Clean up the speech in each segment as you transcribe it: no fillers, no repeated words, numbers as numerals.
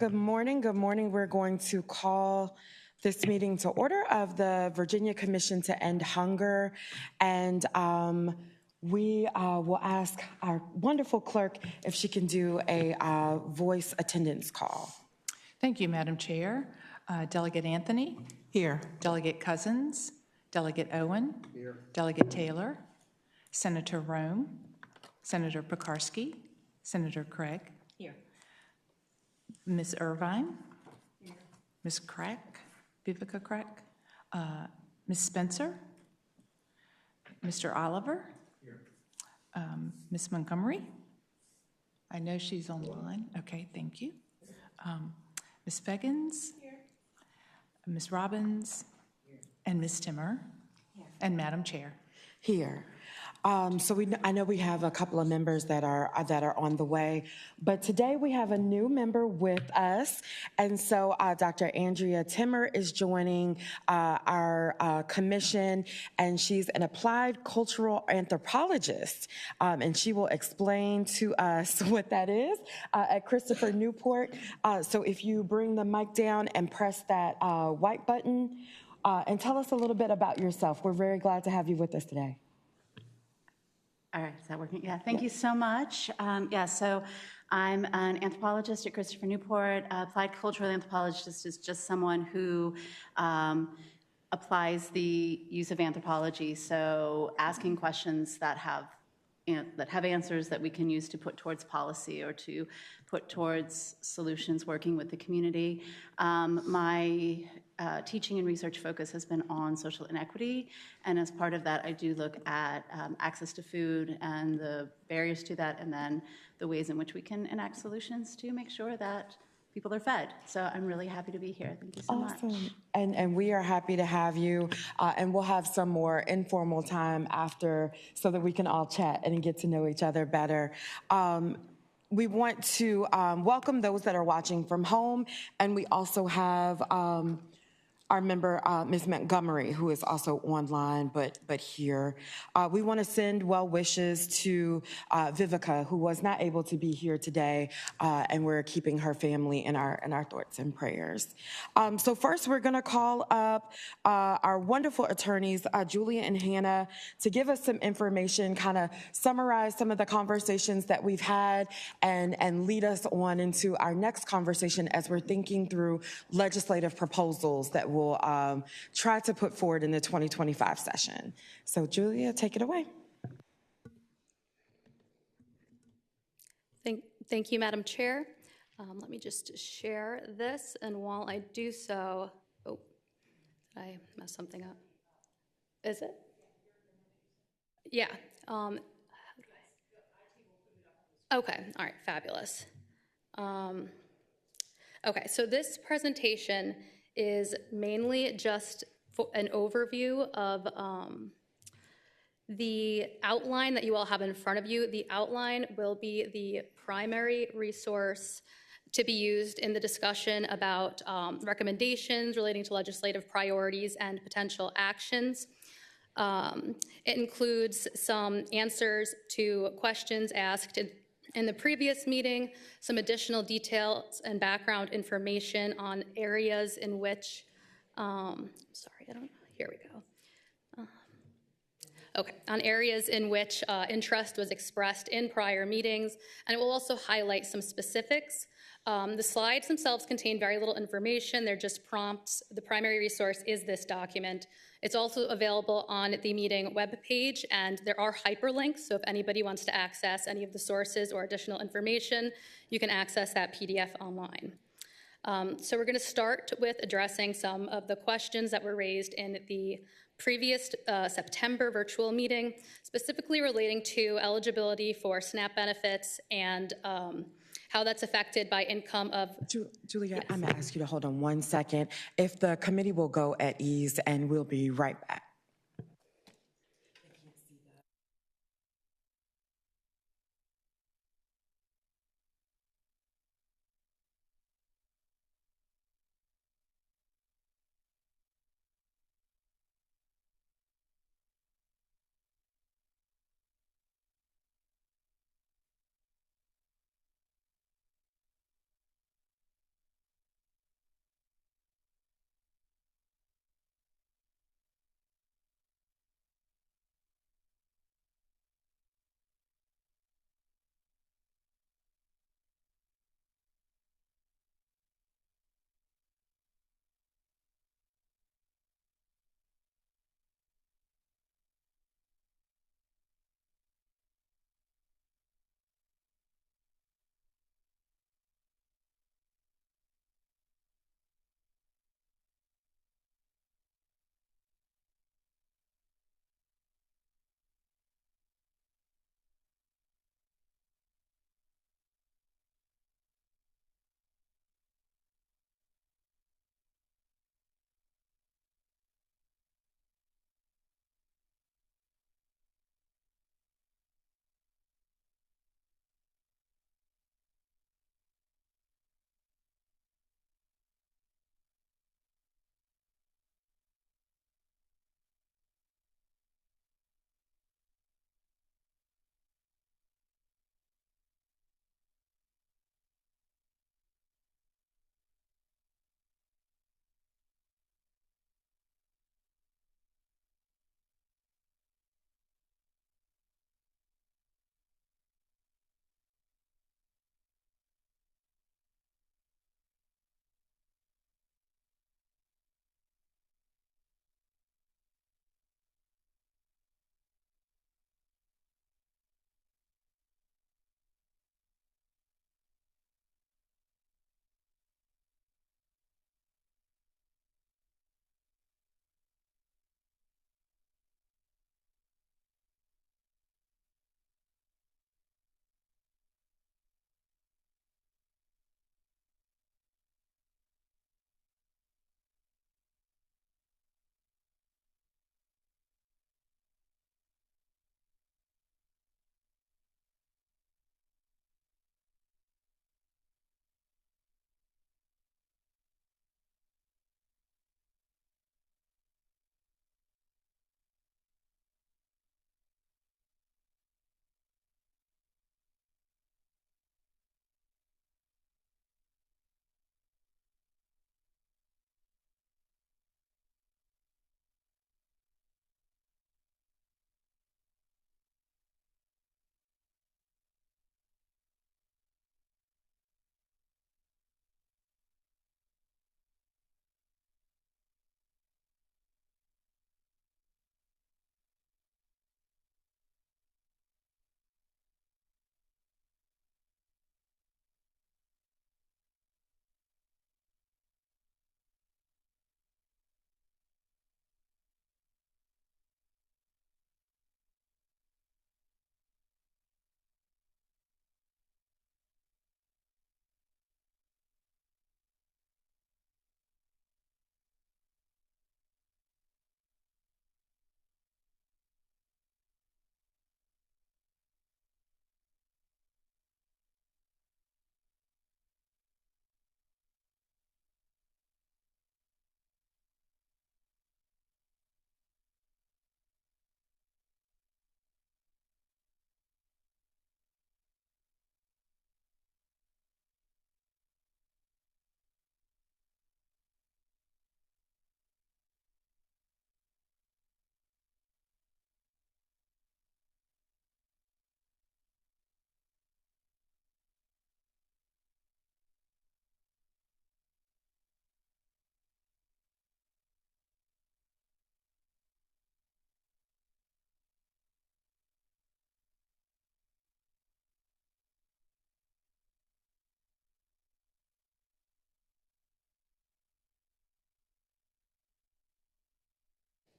Good morning. Good morning. We're going to call this meeting to order of the Virginia Commission to End Hunger. And we will ask our wonderful clerk if she can do a voice attendance call. Thank you, Madam Chair. Delegate Anthony? Here. Delegate Cousins? Delegate Owen? Here. Delegate Taylor? Senator Rome? Senator Pekarsky? Senator Craig? Here. Ms. Irvine? Here. Ms. Crack? Vivica Crack? Ms. Spencer? Mr. Oliver? Here. Ms. Montgomery? I know she's online. Okay, thank you. Ms. Feggins? Here. Ms. Robbins? Here. And Ms. Timmer? Here. And Madam Chair? Here. I know we have a couple of members that are on the way, but today we have a new member with us, and so Dr. Andrea Timmer is joining our commission, and she's an applied cultural anthropologist, and she will explain to us what that is at Christopher Newport. So if you bring the mic down and press that white button, and tell us a little bit about yourself. We're very glad to have you with us today. All right, is that working? Yeah, thank you so much. So I'm an anthropologist at Christopher Newport. Applied cultural anthropologist is just someone who applies the use of anthropology, so asking questions that have answers that we can use to put towards policy or to put towards solutions working with the community. My teaching and research focus has been on social inequity, and as part of that, I do look at access to food and the barriers to that, and then the ways in which we can enact solutions to make sure that people are fed. So I'm really happy to be here. Thank you so much. And we are happy to have you, and we'll have some more informal time after so that we can all chat and get to know each other better. We want to welcome those that are watching from home, and we also have our member, Ms. Montgomery, who is also online, but here. We want to send well wishes to Vivica, who was not able to be here today, and we're keeping her family in our thoughts and prayers. So first, we're going to call up our wonderful attorneys, Julia and Hannah, to give us some information, kind of summarize some of the conversations that we've had, and lead us on into our next conversation as we're thinking through legislative proposals that we'll try to put forward in the 2025 session. So Julia, take it away. Thank you, Madam Chair. Let me just share this, and while I do so, did I mess something up? Is it? Yeah. Okay, all right, fabulous. Okay, so this presentation is mainly just an overview of the outline that you all have in front of you. The outline will be the primary resource to be used in the discussion about recommendations relating to legislative priorities and potential actions. It includes some answers to questions asked in the previous meeting, some additional details and background information on areas in which, here we go. Okay, on areas in which interest was expressed in prior meetings, and it will also highlight some specifics. The slides themselves contain very little information. They're just prompts. The primary resource is this document. It's also available on the meeting webpage, and there are hyperlinks, so if anybody wants to access any of the sources or additional information, you can access that PDF online. So we're going to start with addressing some of the questions that were raised in the previous September virtual meeting, specifically relating to eligibility for SNAP benefits and how that's affected by income of... Julia, Yes. I'm going to ask you to hold on 1 second. If the committee will go at ease, and we'll be right back.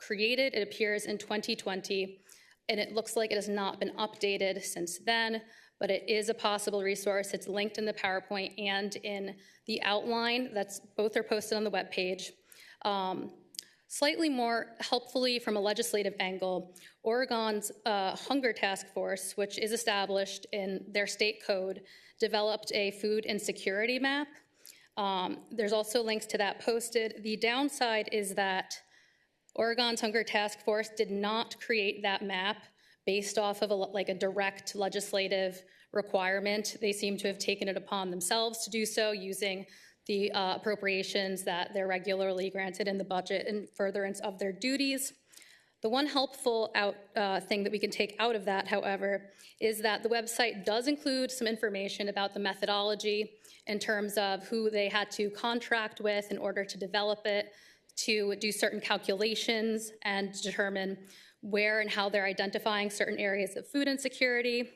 created. It appears in 2020, and it looks like it has not been updated since then, but it is a possible resource. It's linked in the PowerPoint and in the outline. Both are posted on the webpage. Slightly more helpfully from a legislative angle, Oregon's Hunger Task Force, which is established in their state code, developed a food insecurity map. There's also links to that posted. The downside is that Oregon's Hunger Task Force did not create that map based off of a direct legislative requirement. They seem to have taken it upon themselves to do so using the appropriations that they're regularly granted in the budget in furtherance of their duties. The one helpful thing that we can take out of that, however, is that the website does include some information about the methodology in terms of who they had to contract with in order to develop it, to do certain calculations and determine where and how they're identifying certain areas of food insecurity,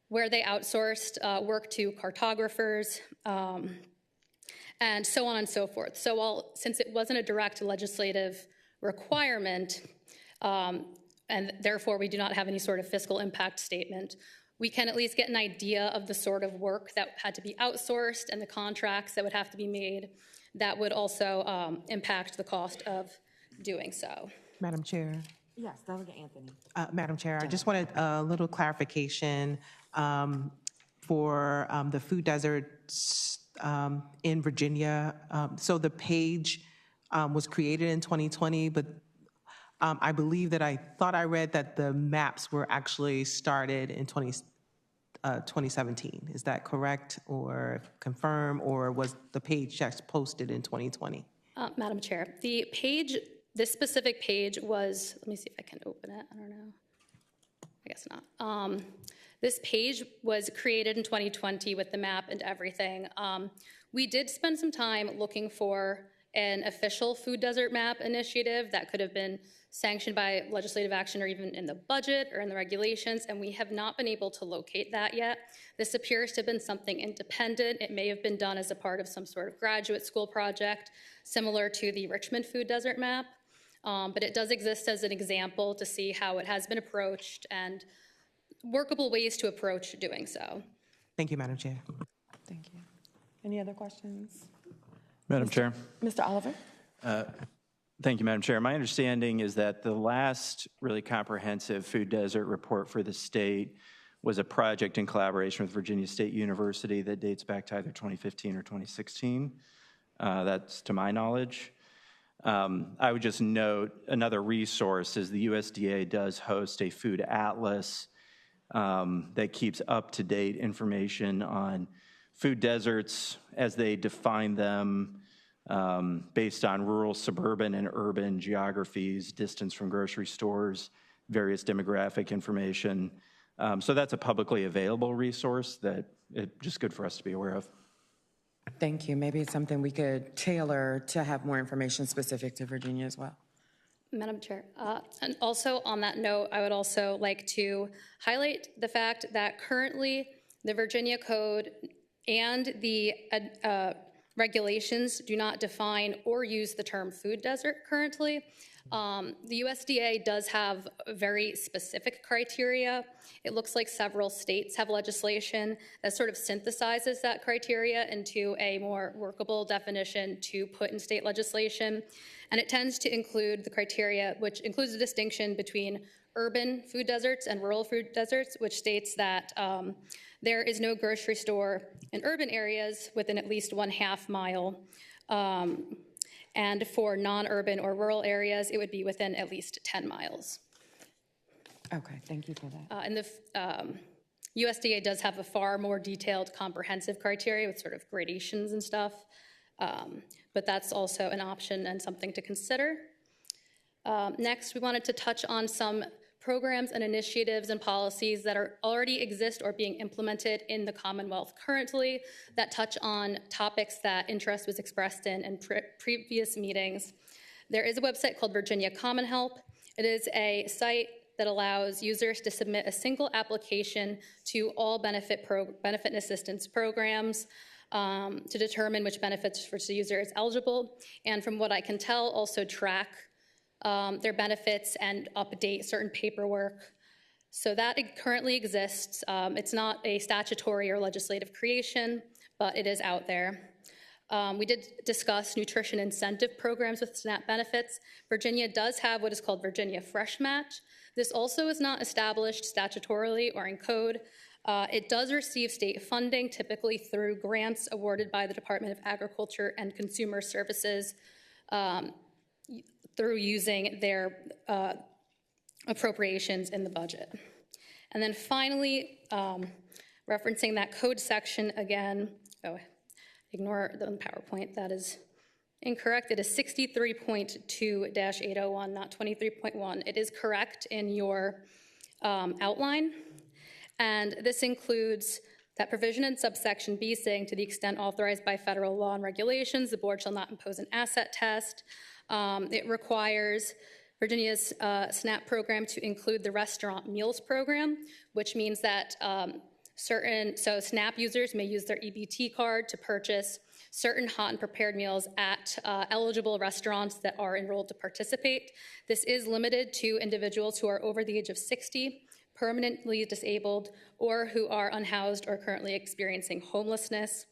where they outsourced work to cartographers, and so on and so forth. So since it wasn't a direct legislative requirement, and therefore we do not have any sort of fiscal impact statement, we can at least get an idea of the sort of work that had to be outsourced and the contracts that would have to be made that would also impact the cost of doing so. Madam Chair. Yes, Delegate Anthony. Madam Chair, I just wanted a little clarification for the food deserts in Virginia. So the page was created in 2020, but I believe that I thought I read that the maps were actually started in 2017. Is that correct or confirm, or was the page just posted in 2020? Madam Chair, this specific page was, let me see if I can open it. I don't know. I guess not. This page was created in 2020 with the map and everything. We did spend some time looking for an official food desert map initiative that could have been sanctioned by legislative action or even in the budget or in the regulations, and we have not been able to locate that yet. This appears to have been something independent. It may have been done as a part of some sort of graduate school project similar to the Richmond food desert map, but it does exist as an example to see how it has been approached and workable ways to approach doing so. Thank you, Madam Chair. Thank you. Any other questions? Madam Chair. Mr. Oliver? Thank you, Madam Chair. My understanding is that the last really comprehensive food desert report for the state was a project in collaboration with Virginia State University that dates back to either 2015 or 2016. That's to my knowledge. I would just note another resource is the USDA does host a food atlas that keeps up-to-date information on food deserts as they define them based on rural, suburban, and urban geographies, distance from grocery stores, various demographic information. So that's a publicly available resource that it's just good for us to be aware of. Thank you. Maybe it's something we could tailor to have more information specific to Virginia as well. Madam Chair, and also on that note, I would also like to highlight the fact that currently the Virginia Code and the regulations do not define or use the term food desert currently. The USDA does have very specific criteria. It looks like several states have legislation that sort of synthesizes that criteria into a more workable definition to put in state legislation. And it tends to include the criteria, which includes a distinction between urban food deserts and rural food deserts, which states that there is no grocery store in urban areas within at least 1/2 mile. And for non-urban or rural areas, it would be within at least 10 miles. Okay, thank you for that. And the USDA does have a far more detailed, comprehensive criteria with sort of gradations and stuff. But that's also an option and something to consider. Next, we wanted to touch on some programs and initiatives and policies that already exist or being implemented in the Commonwealth currently that touch on topics that interest was expressed in previous meetings. There is a website called Virginia Common Help. It is a site that allows users to submit a single application to all benefit and assistance programs to determine which benefits for the user is eligible, and from what I can tell, also track their benefits and update certain paperwork. So that currently exists. It's not a statutory or legislative creation, but it is out there. We did discuss nutrition incentive programs with SNAP benefits. Virginia does have what is called Virginia Fresh Match. This also is not established statutorily or in code. It does receive state funding, typically through grants awarded by the Department of Agriculture and Consumer Services through using their appropriations in the budget. And then finally, referencing that code section again, ignore the PowerPoint, that is incorrect. It is 63.2-801, not 23.1. It is correct in your outline. And this includes that provision in subsection B saying, to the extent authorized by federal law and regulations, the board shall not impose an asset test. It requires Virginia's SNAP program to include the restaurant meals program, which means that so SNAP users may use their EBT card to purchase certain hot and prepared meals at eligible restaurants that are enrolled to participate. This is limited to individuals who are over the age of 60, permanently disabled, or who are unhoused or currently experiencing homelessness.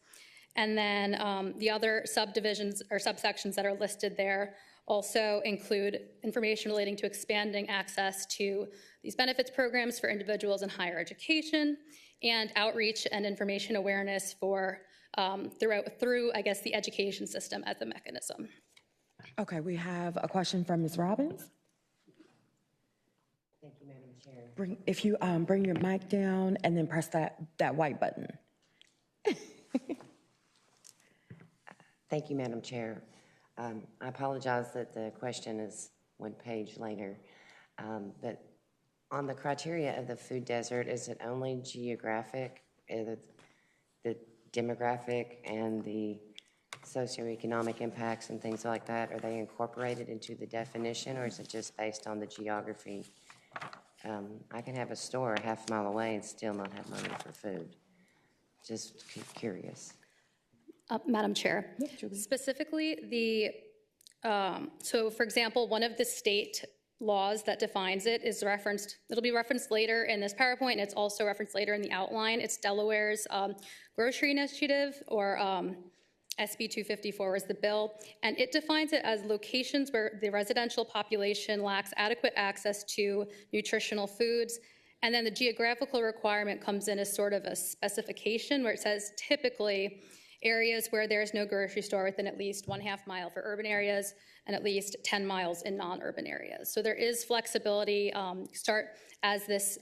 And then the other subdivisions or subsections that are listed there also include information relating to expanding access to these benefits programs for individuals in higher education, and outreach and information awareness for through, I guess, the education system as a mechanism. Okay, we have a question from Ms. Robbins. Thank you, Madam Chair. If you bring your mic down and then press that white button. Thank you, Madam Chair. I apologize that the question is one page later, but on the criteria of the food desert, is it only geographic, the demographic and the socioeconomic impacts and things like that? Are they incorporated into the definition, or is it just based on the geography? I can have a store a half mile away and still not have money for food. Just curious. Madam Chair, specifically so for example, one of the state laws that defines it is referenced, it'll be referenced later in this PowerPoint, and it's also referenced later in the outline. It's Delaware's Grocery Initiative, or SB 254 is the bill, and it defines it as locations where the residential population lacks adequate access to nutritional foods. And then the geographical requirement comes in as sort of a specification where it says typically areas where there is no grocery store within at least 1/2 mile for urban areas and at least 10 miles in non-urban areas. So there is flexibility, start as this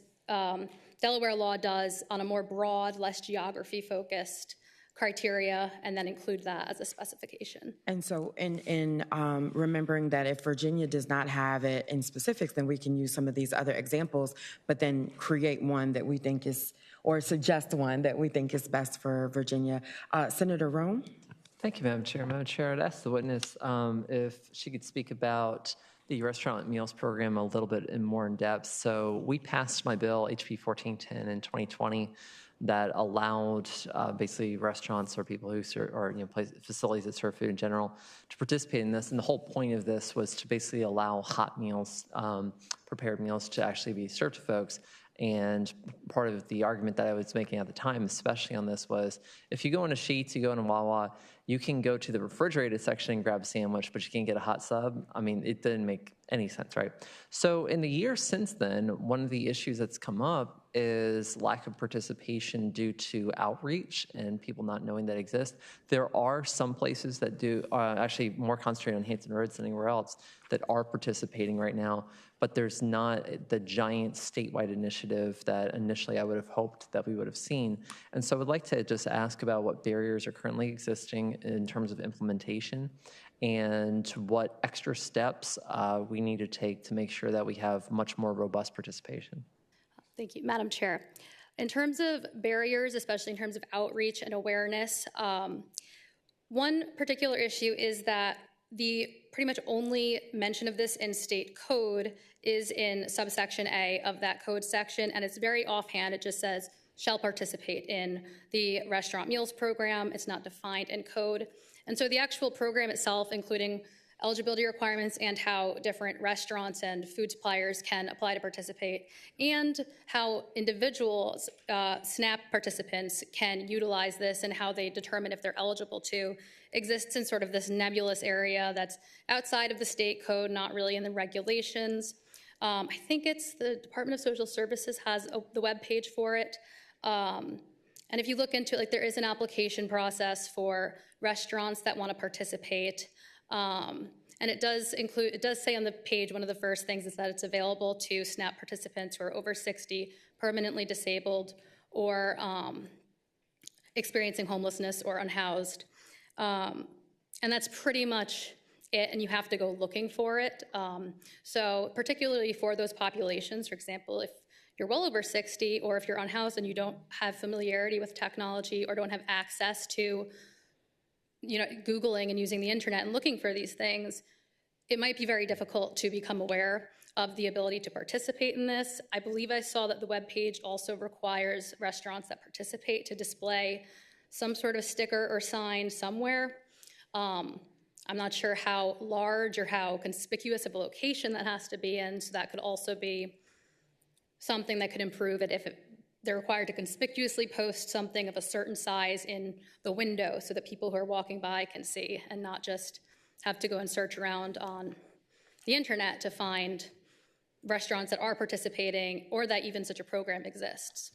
Delaware law does on a more broad, less geography-focused criteria, and then include that as a specification. And so in remembering that if Virginia does not have it in specifics, then we can use some of these other examples, but then create one that we think is, or suggest one that we think is best for Virginia. Senator Rome? Thank you, Madam Chair. Madam Chair, I'd ask the witness if she could speak about the restaurant meals program a little bit more in depth. So we passed my bill, HB 1410, in 2020, that allowed basically restaurants or people who serve, or facilities that serve food in general, to participate in this. And the whole point of this was to basically allow hot meals, prepared meals, to actually be served to folks. And part of the argument that I was making at the time, especially on this, was if you go into Sheetz, you go into Wawa, you can go to the refrigerated section and grab a sandwich, but you can't get a hot sub. I mean, it didn't make any sense, right? So in the years since then, one of the issues that's come up is lack of participation due to outreach and people not knowing that exist. There are some places that do, actually more concentrated on Hampton Roads than anywhere else, that are participating right now, but there's not the giant statewide initiative that initially I would have hoped that we would have seen. And so I would like to just ask about what barriers are currently existing in terms of implementation, and what extra steps we need to take to make sure that we have much more robust participation. Thank you, Madam Chair. In terms of barriers, especially in terms of outreach and awareness, one particular issue is that the pretty much only mention of this in state code is in subsection A of that code section, and it's very offhand. It just says, shall participate in the restaurant meals program. It's not defined in code. And so the actual program itself, including eligibility requirements and how different restaurants and food suppliers can apply to participate, and how individuals, SNAP participants, can utilize this and how they determine if they're eligible to, exists in sort of this nebulous area that's outside of the state code, not really in the regulations. I think it's the Department of Social Services has the web page for it. And if you look into it, like, there is an application process for restaurants that want to participate. And it does say on the page, one of the first things is that it's available to SNAP participants who are over 60, permanently disabled, or experiencing homelessness or unhoused. And that's pretty much it, and you have to go looking for it. So particularly for those populations, for example, if you're well over 60, or if you're unhoused and you don't have familiarity with technology or don't have access to, Googling and using the internet and looking for these things, it might be very difficult to become aware of the ability to participate in this. I believe I saw that the webpage also requires restaurants that participate to display some sort of sticker or sign somewhere. I'm not sure how large or how conspicuous of a location that has to be in, so that could also be something that could improve it if they're required to conspicuously post something of a certain size in the window so that people who are walking by can see, and not just have to go and search around on the internet to find restaurants that are participating or that even such a program exists.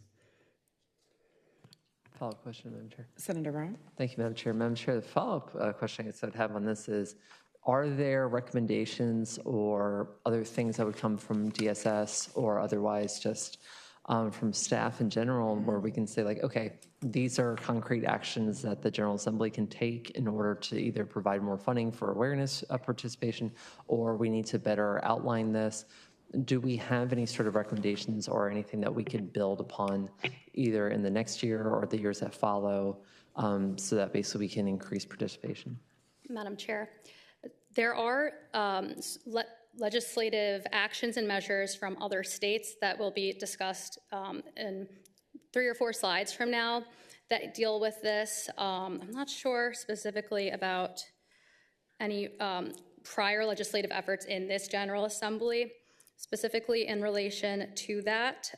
Follow-up question, Madam Chair. Senator Brown? Thank you, Madam Chair. Madam Chair, the follow-up question I would have on this is, are there recommendations or other things that would come from DSS or otherwise just from staff in general where we can say, like, okay, these are concrete actions that the General Assembly can take in order to either provide more funding for awareness of participation, or we need to better outline this? Do we have any sort of recommendations or anything that we could build upon either in the next year or the years that follow, so that basically we can increase participation? Madam Chair, there are legislative actions and measures from other states that will be discussed in 3 or 4 slides from now that deal with this. I'm not sure specifically about any prior legislative efforts in this General Assembly, specifically in relation to that.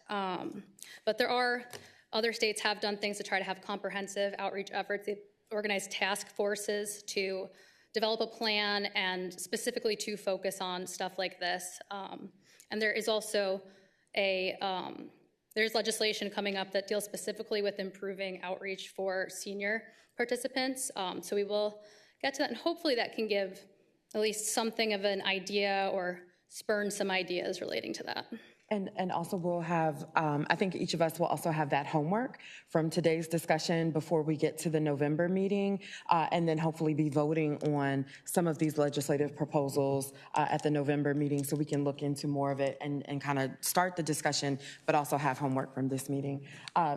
But there are, other states have done things to try to have comprehensive outreach efforts. They've organized task forces to develop a plan and specifically to focus on stuff like this. And there is also there's legislation coming up that deals specifically with improving outreach for senior participants. So we will get to that, and hopefully that can give at least something of an idea or spurn some ideas relating to that. And also we'll have, I think each of us will also have that homework from today's discussion before we get to the November meeting, and then hopefully be voting on some of these legislative proposals at the November meeting, so we can look into more of it and kind of start the discussion, but also have homework from this meeting.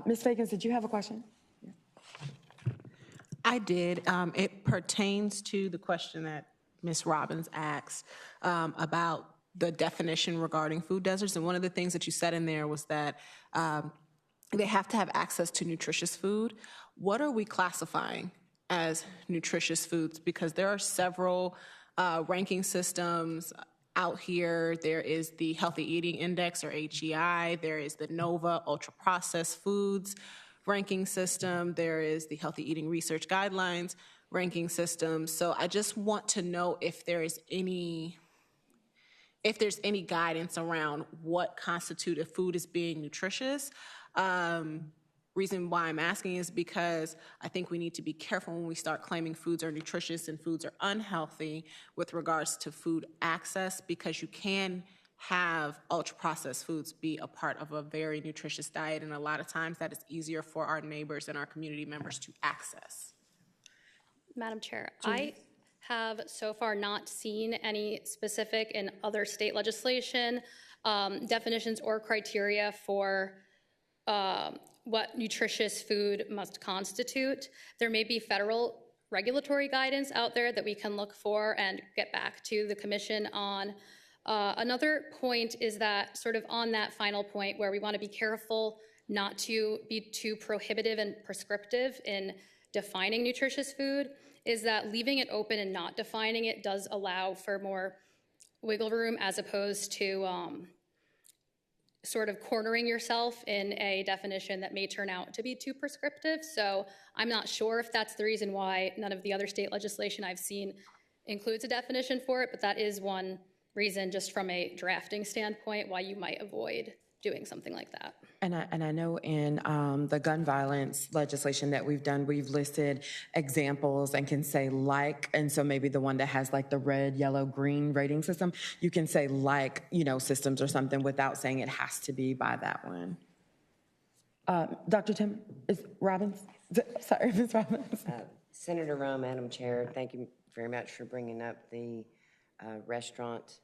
Ms. Fagans, did you have a question? I did. It pertains to the question that Ms. Robbins asked about the definition regarding food deserts. And one of the things that you said in there was that they have to have access to nutritious food. What are we classifying as nutritious foods? Because there are several ranking systems out here. There is the Healthy Eating Index, or HEI. There is the NOVA ultra-processed foods ranking system. There is the Healthy Eating Research Guidelines ranking system. So I just want to know if there's any guidance around what constitutes a food as being nutritious. Reason why I'm asking is because I think we need to be careful when we start claiming foods are nutritious and foods are unhealthy with regards to food access, because you can have ultra-processed foods be a part of a very nutritious diet, and a lot of times that is easier for our neighbors and our community members to access. Madam Chair, I have so far not seen any specific in other state legislation definitions or criteria for what nutritious food must constitute. There may be federal regulatory guidance out there that we can look for and get back to the commission on. Another point is that, sort of on that final point, where we want to be careful not to be too prohibitive and prescriptive in defining nutritious food is that leaving it open and not defining it does allow for more wiggle room as opposed to sort of cornering yourself in a definition that may turn out to be too prescriptive. So I'm not sure if that's the reason why none of the other state legislation I've seen includes a definition for it, but that is one reason just from a drafting standpoint why you might avoid doing something like that. And I know in the gun violence legislation that we've done, we've listed examples and can say like, and so maybe the one that has like the red, yellow, green rating system, you can say like, systems or something without saying it has to be by that one. Dr. Tim, is Robbins? Sorry, Ms. Robbins. Senator Rowe, Madam Chair, thank you very much for bringing up the restaurant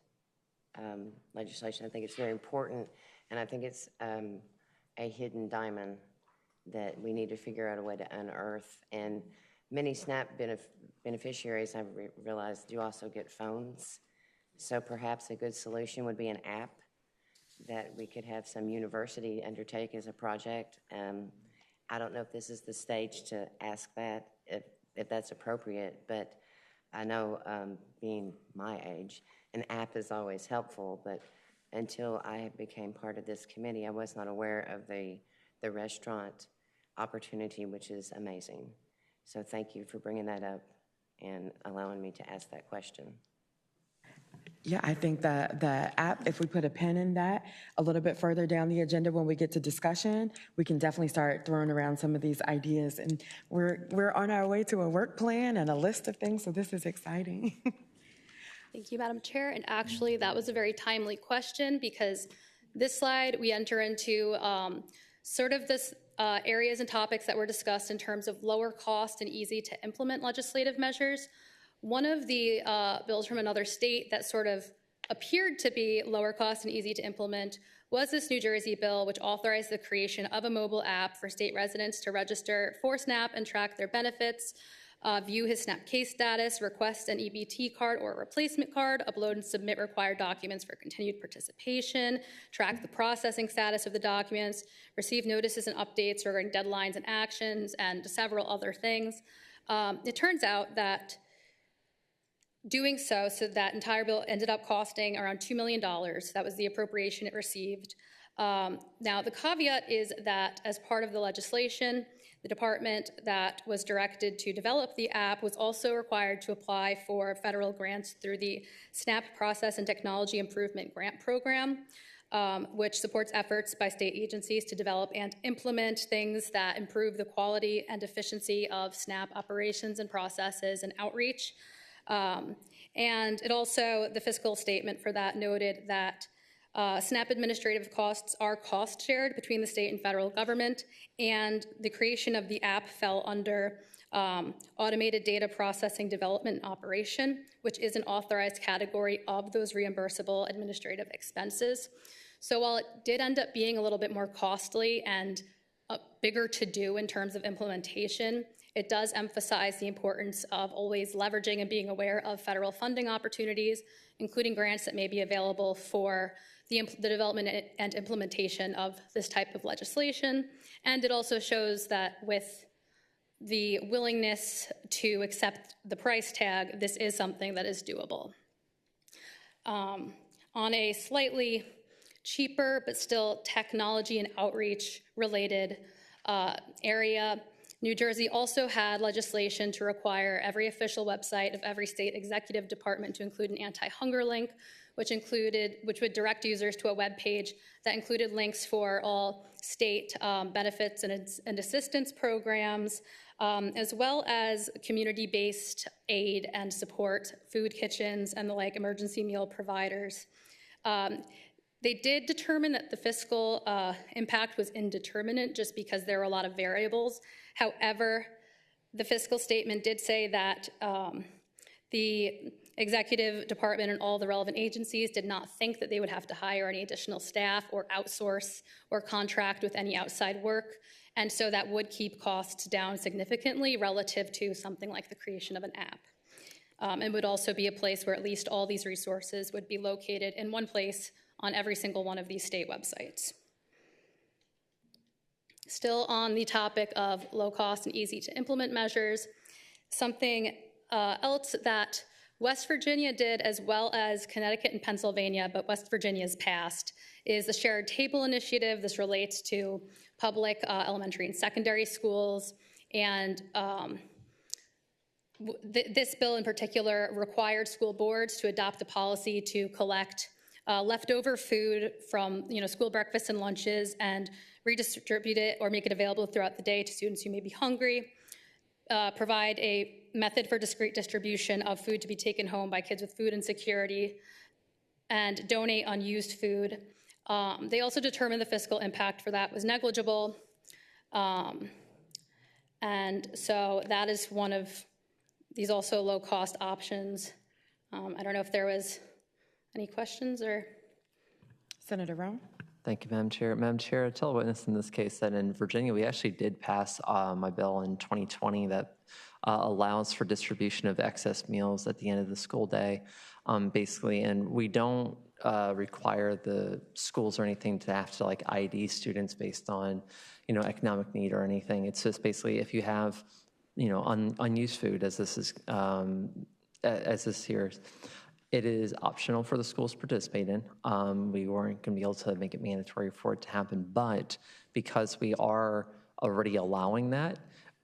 legislation. I think it's very important, and I think it's a hidden diamond that we need to figure out a way to unearth. And many SNAP beneficiaries, I've realized, do also get phones. So perhaps a good solution would be an app that we could have some university undertake as a project. I don't know if this is the stage to ask that, if that's appropriate, but I know being my age, an app is always helpful, but until I became part of this committee, I was not aware of the restaurant opportunity, which is amazing. So thank you for bringing that up and allowing me to ask that question. Yeah, I think that the app, if we put a pin in that a little bit further down the agenda when we get to discussion, we can definitely start throwing around some of these ideas. And we're on our way to a work plan and a list of things, so this is exciting. Thank you, Madam Chair. And actually, that was a very timely question because this slide, we enter into sort of this areas and topics that were discussed in terms of lower cost and easy to implement legislative measures. One of the bills from another state that sort of appeared to be lower cost and easy to implement was this New Jersey bill, which authorized the creation of a mobile app for state residents to register for SNAP and track their benefits, view his SNAP case status, request an EBT card or a replacement card, upload and submit required documents for continued participation, track the processing status of the documents, receive notices and updates regarding deadlines and actions, and several other things. It turns out that doing so that entire bill ended up costing around $2 million. That was the appropriation it received. Now, the caveat is that as part of the legislation, the department that was directed to develop the app was also required to apply for federal grants through the SNAP Process and Technology Improvement Grant Program, which supports efforts by state agencies to develop and implement things that improve the quality and efficiency of SNAP operations and processes and outreach. And it also, the fiscal statement for that noted that SNAP administrative costs are cost shared between the state and federal government, and the creation of the app fell under automated data processing development and operation, which is an authorized category of those reimbursable administrative expenses. So while it did end up being a little bit more costly and bigger to do in terms of implementation, it does emphasize the importance of always leveraging and being aware of federal funding opportunities, including grants that may be available for the development and implementation of this type of legislation. And it also shows that with the willingness to accept the price tag, this is something that is doable. On a slightly cheaper but still technology and outreach related area, New Jersey also had legislation to require every official website of every state executive department to include an anti-hunger link, which would direct users to a web page that included links for all state benefits and assistance programs, as well as community-based aid and support, food kitchens and the like emergency meal providers. They did determine that the fiscal impact was indeterminate just because there were a lot of variables. However, the fiscal statement did say that the executive department and all the relevant agencies did not think that they would have to hire any additional staff or outsource or contract with any outside work. And so that would keep costs down significantly relative to something like the creation of an app. It would also be a place where at least all these resources would be located in one place on every single one of these state websites. Still on the topic of low cost and easy to implement measures, something else that West Virginia did, as well as Connecticut and Pennsylvania, but West Virginia's passed, is the Shared Table Initiative. This relates to public elementary and secondary schools, and this bill in particular required school boards to adopt a policy to collect leftover food from school breakfasts and lunches and redistribute it or make it available throughout the day to students who may be hungry. Provide a method for discrete distribution of food to be taken home by kids with food insecurity, and donate unused food. They also determined the fiscal impact for that was negligible. And so that is one of these also low-cost options. I don't know if there was any questions or? Senator Roan? Thank you, Madam Chair. Madam Chair, I tell a witness in this case that in Virginia, we actually did pass my bill in 2020 that allows for distribution of excess meals at the end of the school day, basically, and we don't require the schools or anything to have to like ID students based on, economic need or anything. It's just basically if you have, unused food, as this is, as this here. It is optional for the schools to participate in. We weren't going to be able to make it mandatory for it to happen, but because we are already allowing that,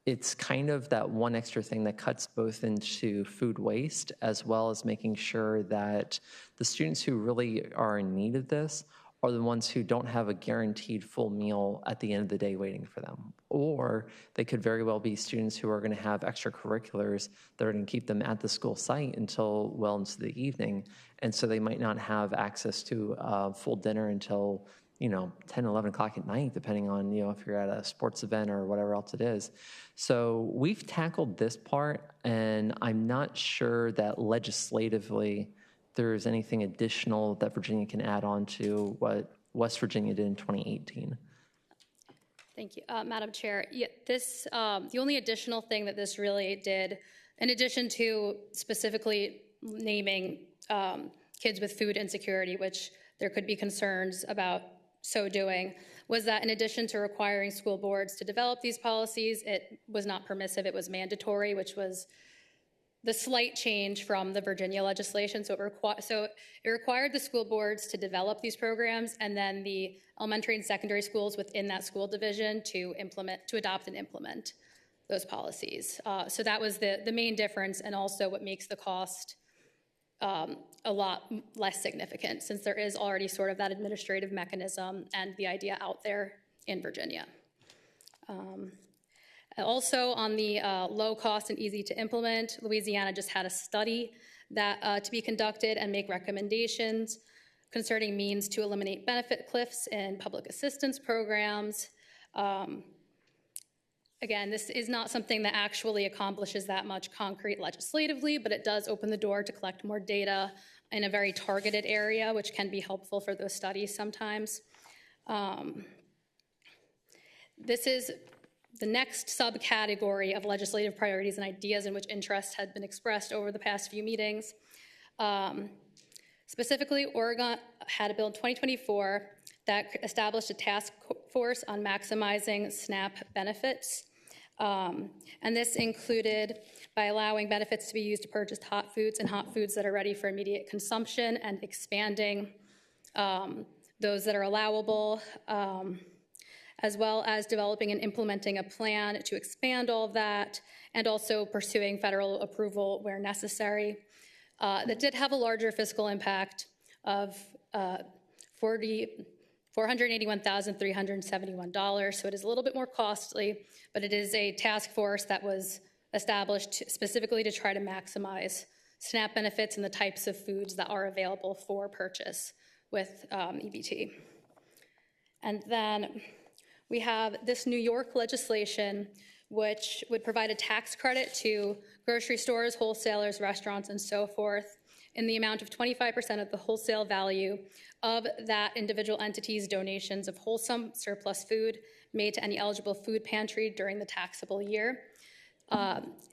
it's kind of that one extra thing that cuts both into food waste as well as making sure that the students who really are in need of this are the ones who don't have a guaranteed full meal at the end of the day waiting for them. Or they could very well be students who are going to have extracurriculars that are going to keep them at the school site until well into the evening. And so they might not have access to a full dinner until 10, 11 o'clock at night, depending on, if you're at a sports event or whatever else it is. So we've tackled this part, and I'm not sure that legislatively there's anything additional that Virginia can add on to what West Virginia did in 2018. Thank you, Madam Chair. Yeah, the only additional thing that this really did, in addition to specifically naming kids with food insecurity, which there could be concerns about so doing, was that in addition to requiring school boards to develop these policies, it was not permissive, it was mandatory, which was the slight change from the Virginia legislation. So it required the school boards to develop these programs, and then the elementary and secondary schools within that school division to adopt and implement those policies. So that was the main difference, and also what makes the cost a lot less significant, since there is already sort of that administrative mechanism and the idea out there in Virginia. Also on the low cost and easy to implement, Louisiana just had a study that to be conducted and make recommendations concerning means to eliminate benefit cliffs in public assistance programs. Again, this is not something that actually accomplishes that much concrete legislatively, but it does open the door to collect more data in a very targeted area, which can be helpful for those studies sometimes. This is the next subcategory of legislative priorities and ideas in which interest had been expressed over the past few meetings. Specifically, Oregon had a bill in 2024 that established a task force on maximizing SNAP benefits. And this included by allowing benefits to be used to purchase hot foods and hot foods that are ready for immediate consumption, and expanding those that are allowable, as well as developing and implementing a plan to expand all of that, and also pursuing federal approval where necessary. That did have a larger fiscal impact of $481,371, so it is a little bit more costly, but it is a task force that was established specifically to try to maximize SNAP benefits and the types of foods that are available for purchase with EBT. And then we have this New York legislation, which would provide a tax credit to grocery stores, wholesalers, restaurants, and so forth in the amount of 25% of the wholesale value of that individual entity's donations of wholesome surplus food made to any eligible food pantry during the taxable year.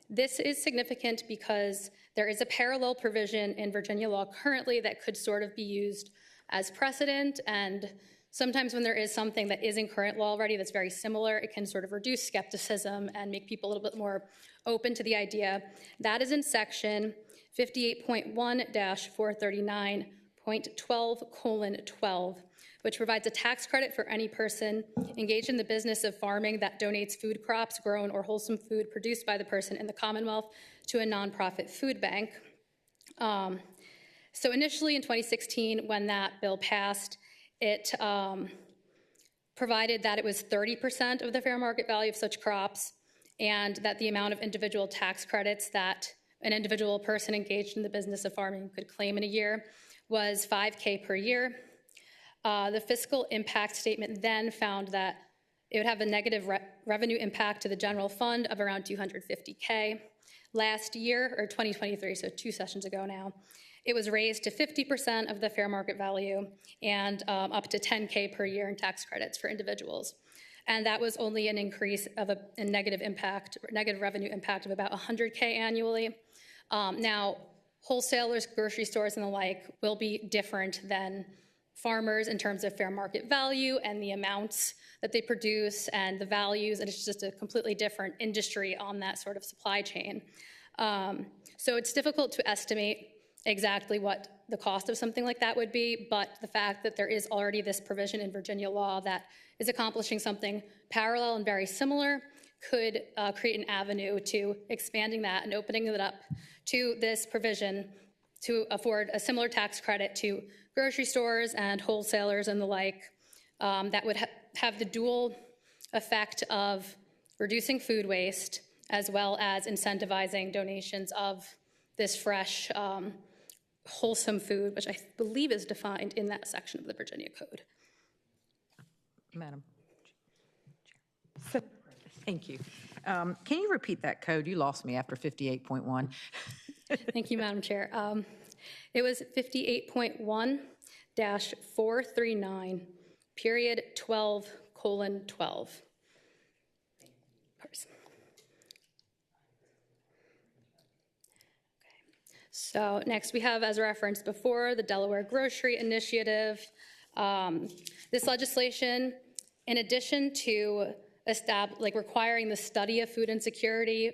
This is significant because there is a parallel provision in Virginia law currently that could sort of be used as precedent and sometimes when there is something that is in current law already that's very similar, it can sort of reduce skepticism and make people a little bit more open to the idea. That is in section 58.1-439.12:12, which provides a tax credit for any person engaged in the business of farming that donates food crops grown or wholesome food produced by the person in the Commonwealth to a nonprofit food bank. So initially in 2016, when that bill passed, it provided that it was 30% of the fair market value of such crops, and that the amount of individual tax credits that an individual person engaged in the business of farming could claim in a year was $5,000 per year. The fiscal impact statement then found that it would have a negative revenue impact to the general fund of around $250,000. Last year, or 2023, so 2 sessions ago now, it was raised to 50% of the fair market value and up to $10,000 per year in tax credits for individuals. And that was only an increase of a negative revenue impact of about $100,000 annually. Now, wholesalers, grocery stores, and the like will be different than farmers in terms of fair market value and the amounts that they produce and the values, and it's just a completely different industry on that sort of supply chain. So it's difficult to estimate exactly what the cost of something like that would be, but the fact that there is already this provision in Virginia law that is accomplishing something parallel and very similar could create an avenue to expanding that and opening it up to this provision to afford a similar tax credit to grocery stores and wholesalers and the like, that would have the dual effect of reducing food waste as well as incentivizing donations of this fresh, wholesome food, which I believe is defined in that section of the Virginia Code. Madam Chair. Thank you. Can you repeat that code? You lost me after 58.1. Thank you, Madam Chair. It was 58.1-439, period 12:12. So next we have, as referenced before, the Delaware Grocery Initiative. This legislation, in addition to requiring the study of food insecurity,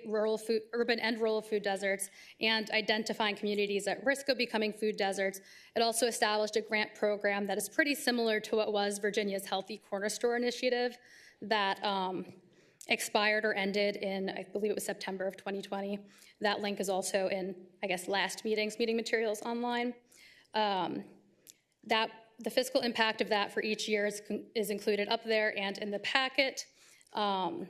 urban and rural food deserts, and identifying communities at risk of becoming food deserts, it also established a grant program that is pretty similar to what was Virginia's Healthy Corner Store Initiative that expired or ended in, I believe it was September of 2020. That link is also in, I guess, last meeting's meeting materials online. The fiscal impact of that for each year is included up there and in the packet. And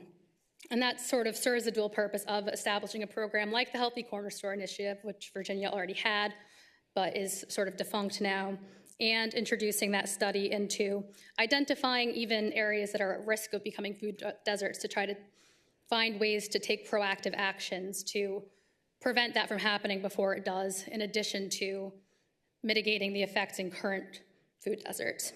that sort of serves the dual purpose of establishing a program like the Healthy Corner Store Initiative, which Virginia already had, but is sort of defunct now, and introducing that study into identifying even areas that are at risk of becoming food deserts to try to find ways to take proactive actions to prevent that from happening before it does, in addition to mitigating the effects in current food deserts.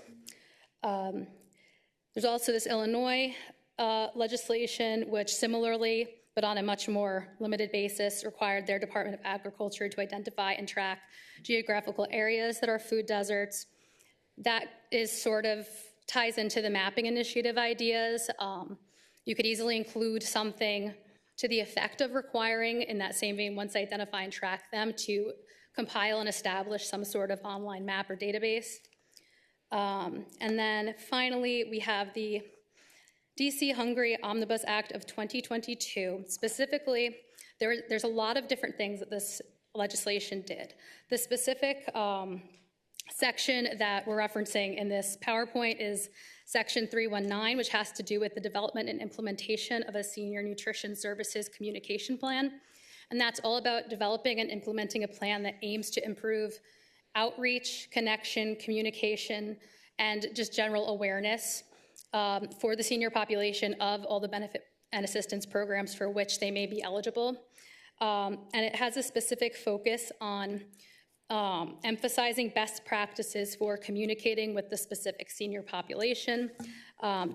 There's also this Illinois legislation, which similarly, but on a much more limited basis, required their Department of Agriculture to identify and track geographical areas that are food deserts. That is sort of ties into the mapping initiative ideas. You could easily include something to the effect of requiring, in that same vein, once they identify and track them, to compile and establish some sort of online map or database. And then finally, we have the DC Hungry Omnibus Act of 2022. Specifically, there's a lot of different things that this legislation did. The specific section that we're referencing in this PowerPoint is Section 319, which has to do with the development and implementation of a senior nutrition services communication plan. And that's all about developing and implementing a plan that aims to improve outreach, connection, communication, and just general awareness for the senior population of all the benefit and assistance programs for which they may be eligible. And it has a specific focus on emphasizing best practices for communicating with the specific senior population,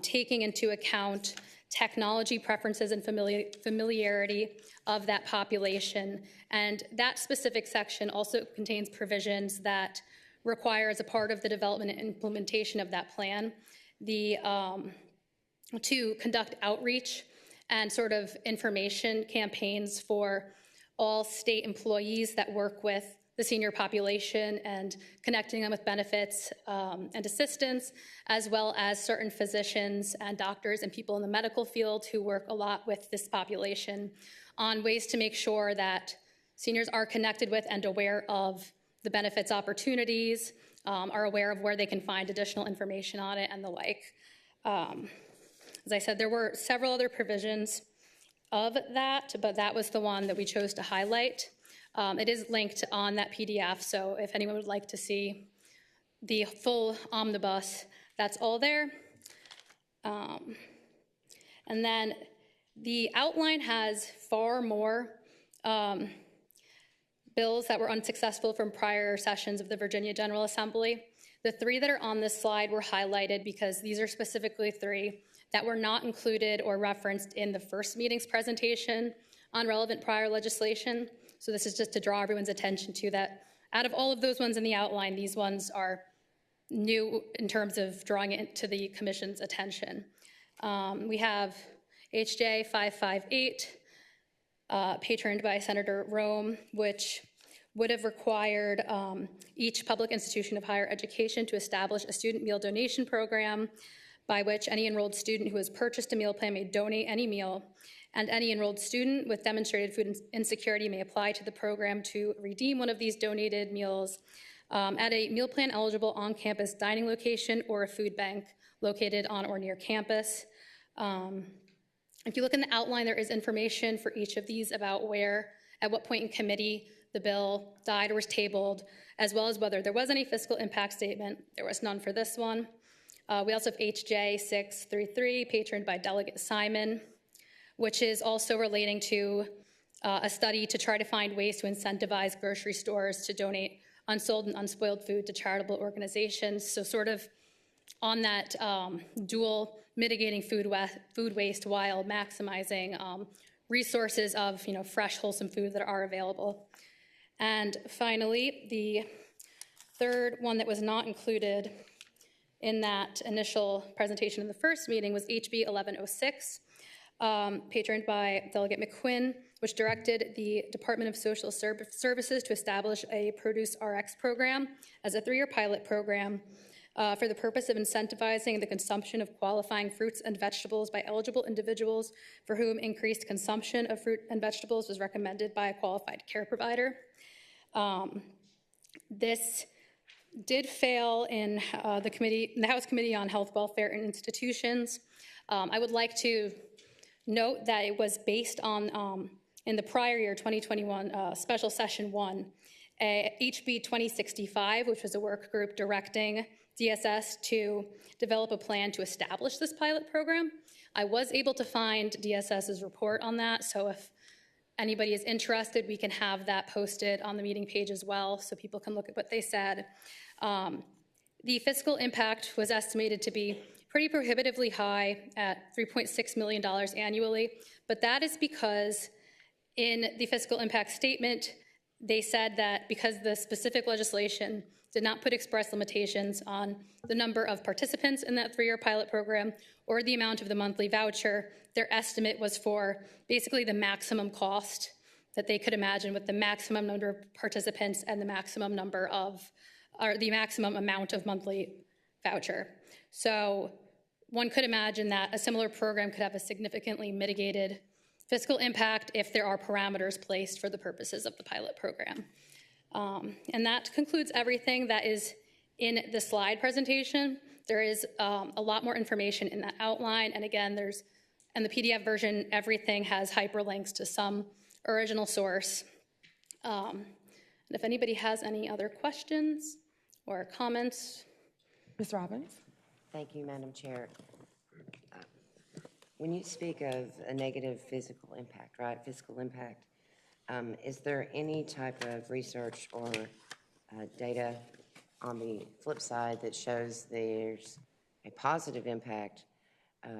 taking into account technology preferences and familiarity of that population. And that specific section also contains provisions that require, as a part of the development and implementation of that plan, to conduct outreach and sort of information campaigns for all state employees that work with the senior population and connecting them with benefits and assistance, as well as certain physicians and doctors and people in the medical field who work a lot with this population on ways to make sure that seniors are connected with and aware of the benefits opportunities, are aware of where they can find additional information on it and the like. As I said, there were several other provisions of that, but that was the one that we chose to highlight. It is linked on that PDF, so if anyone would like to see the full omnibus, that's all there. And then the outline has far more bills that were unsuccessful from prior sessions of the Virginia General Assembly. The three that are on this slide were highlighted because these are specifically three that were not included or referenced in the first meeting's presentation on relevant prior legislation. So this is just to draw everyone's attention to that. Out of all of those ones in the outline, these ones are new in terms of drawing it to the Commission's attention. We have HJ 558, patroned by Senator Rome, which would have required each public institution of higher education to establish a student meal donation program by which any enrolled student who has purchased a meal plan may donate any meal, and any enrolled student with demonstrated food insecurity may apply to the program to redeem one of these donated meals at a meal plan eligible on-campus dining location or a food bank located on or near campus. If you look in the outline, there is information for each of these about where, at what point in committee the bill died or was tabled, as well as whether there was any fiscal impact statement. There was none for this one. We also have HJ 633, patroned by Delegate Simon, which is also relating to a study to try to find ways to incentivize grocery stores to donate unsold and unspoiled food to charitable organizations. So sort of on that dual mitigating food waste while maximizing resources of fresh, wholesome food that are available. And finally, the third one that was not included in that initial presentation in the first meeting was HB 1106, patroned by Delegate McQuinn, which directed the Department of Social Services to establish a Produce RX program as a 3-year pilot program for the purpose of incentivizing the consumption of qualifying fruits and vegetables by eligible individuals for whom increased consumption of fruit and vegetables was recommended by a qualified care provider. This did fail in the House Committee on Health, Welfare, and Institutions. I would like to note that it was based on, in the prior year, 2021, Special Session 1, HB 2065, which was a work group directing DSS to develop a plan to establish this pilot program. I was able to find DSS's report on that, so if anybody is interested, we can have that posted on the meeting page as well so people can look at what they said. The fiscal impact was estimated to be pretty prohibitively high at $3.6 million annually, but that is because in the fiscal impact statement, they said that because the specific legislation did not put express limitations on the number of participants in that 3-year pilot program or the amount of the monthly voucher, their estimate was for basically the maximum cost that they could imagine with the maximum number of participants and the maximum number of, or the maximum amount of monthly voucher. So one could imagine that a similar program could have a significantly mitigated fiscal impact if there are parameters placed for the purposes of the pilot program. And that concludes everything that is in the slide presentation. There is a lot more information in that outline, and again, in the PDF version, everything has hyperlinks to some original source. And if anybody has any other questions or comments. Ms. Robbins? Thank you, Madam Chair. When you speak of a negative physical impact, right, fiscal impact, is there any type of research or data on the flip side that shows there's a positive impact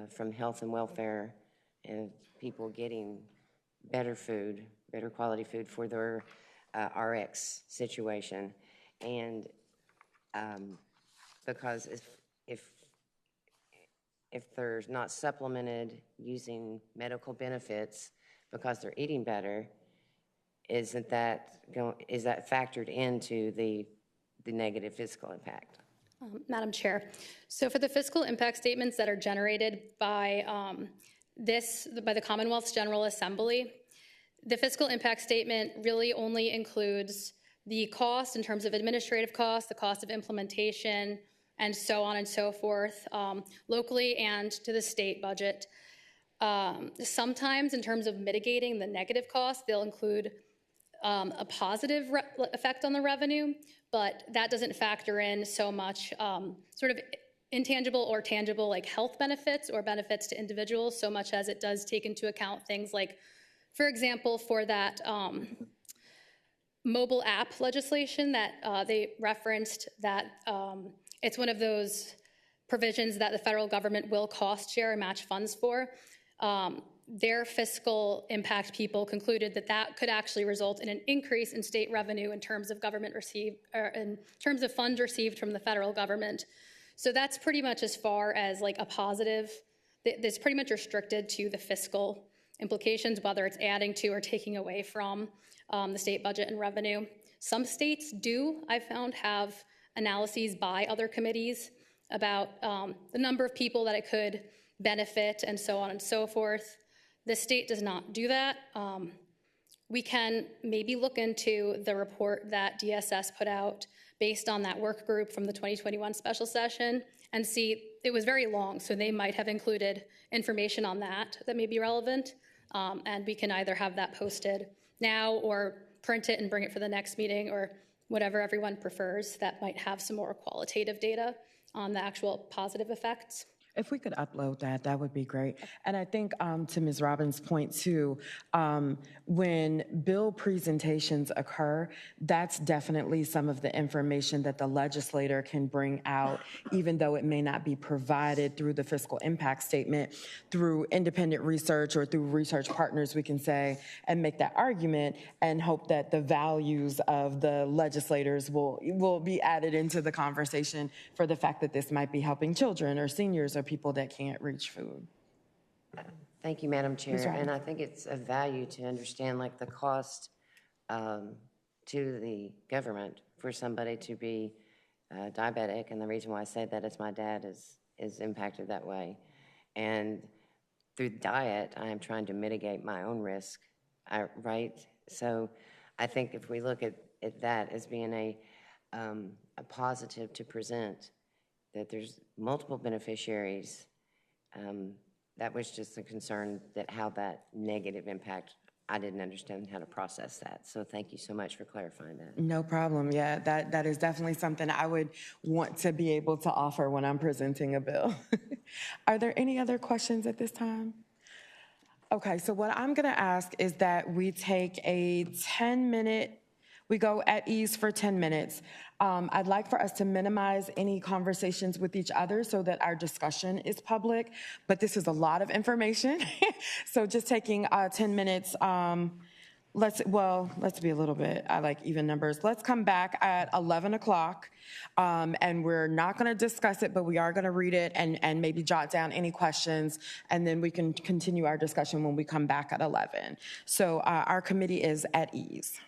from health and welfare and people getting better food, better quality food for their RX situation? And Because if they're not supplemented using medical benefits because they're eating better, is that factored into the negative fiscal impact? Madam Chair, so for the fiscal impact statements that are generated by by the Commonwealth's General Assembly, the fiscal impact statement really only includes the cost in terms of administrative costs, the cost of implementation, and so on and so forth, locally and to the state budget. Sometimes in terms of mitigating the negative costs, they'll include a positive effect on the revenue, but that doesn't factor in so much sort of intangible or tangible like health benefits or benefits to individuals, so much as it does take into account things like, for example, for that mobile app legislation that they referenced, that it's one of those provisions that the federal government will cost share and match funds for. Their fiscal impact people concluded that that could actually result in an increase in state revenue in terms of government received, or in terms of funds received from the federal government. So that's pretty much as far as like a positive. That's pretty much restricted to the fiscal implications, whether it's adding to or taking away from the state budget and revenue. Some states do, I found, have analyses by other committees about the number of people that it could benefit and so on and so forth. The state does not do that. We can maybe look into the report that DSS put out based on that work group from the 2021 special session and see, it was very long, so they might have included information on that may be relevant. And we can either have that posted now or print it and bring it for the next meeting, or whatever everyone prefers that might have some more qualitative data on the actual positive effects. If we could upload that, that would be great. And I think to Ms. Robbins' point too, when bill presentations occur, that's definitely some of the information that the legislator can bring out, even though it may not be provided through the fiscal impact statement. Through independent research or through research partners, we can say and make that argument and hope that the values of the legislators will be added into the conversation for the fact that this might be helping children or seniors or people that can't reach food. Thank you, Madam Chair. And I think it's of value to understand like the cost to the government for somebody to be diabetic. And the reason why I say that is my dad is impacted that way. And through diet, I am trying to mitigate my own risk, right? So I think if we look at that as being a positive to present, that there's multiple beneficiaries. That was just a concern that how that negative impact, I didn't understand how to process that. So thank you so much for clarifying that. No problem. Yeah, that is definitely something I would want to be able to offer when I'm presenting a bill. Are there any other questions at this time? Okay, so what I'm going to ask is that we take a 10-minute, we go at ease for 10 minutes. I'd like for us to minimize any conversations with each other so that our discussion is public, but this is a lot of information. So just taking 10 minutes, let's be a little bit, I like even numbers. Let's come back at 11 o'clock, and we're not gonna discuss it, but we are gonna read it and maybe jot down any questions, and then we can continue our discussion when we come back at 11. So our committee is at ease.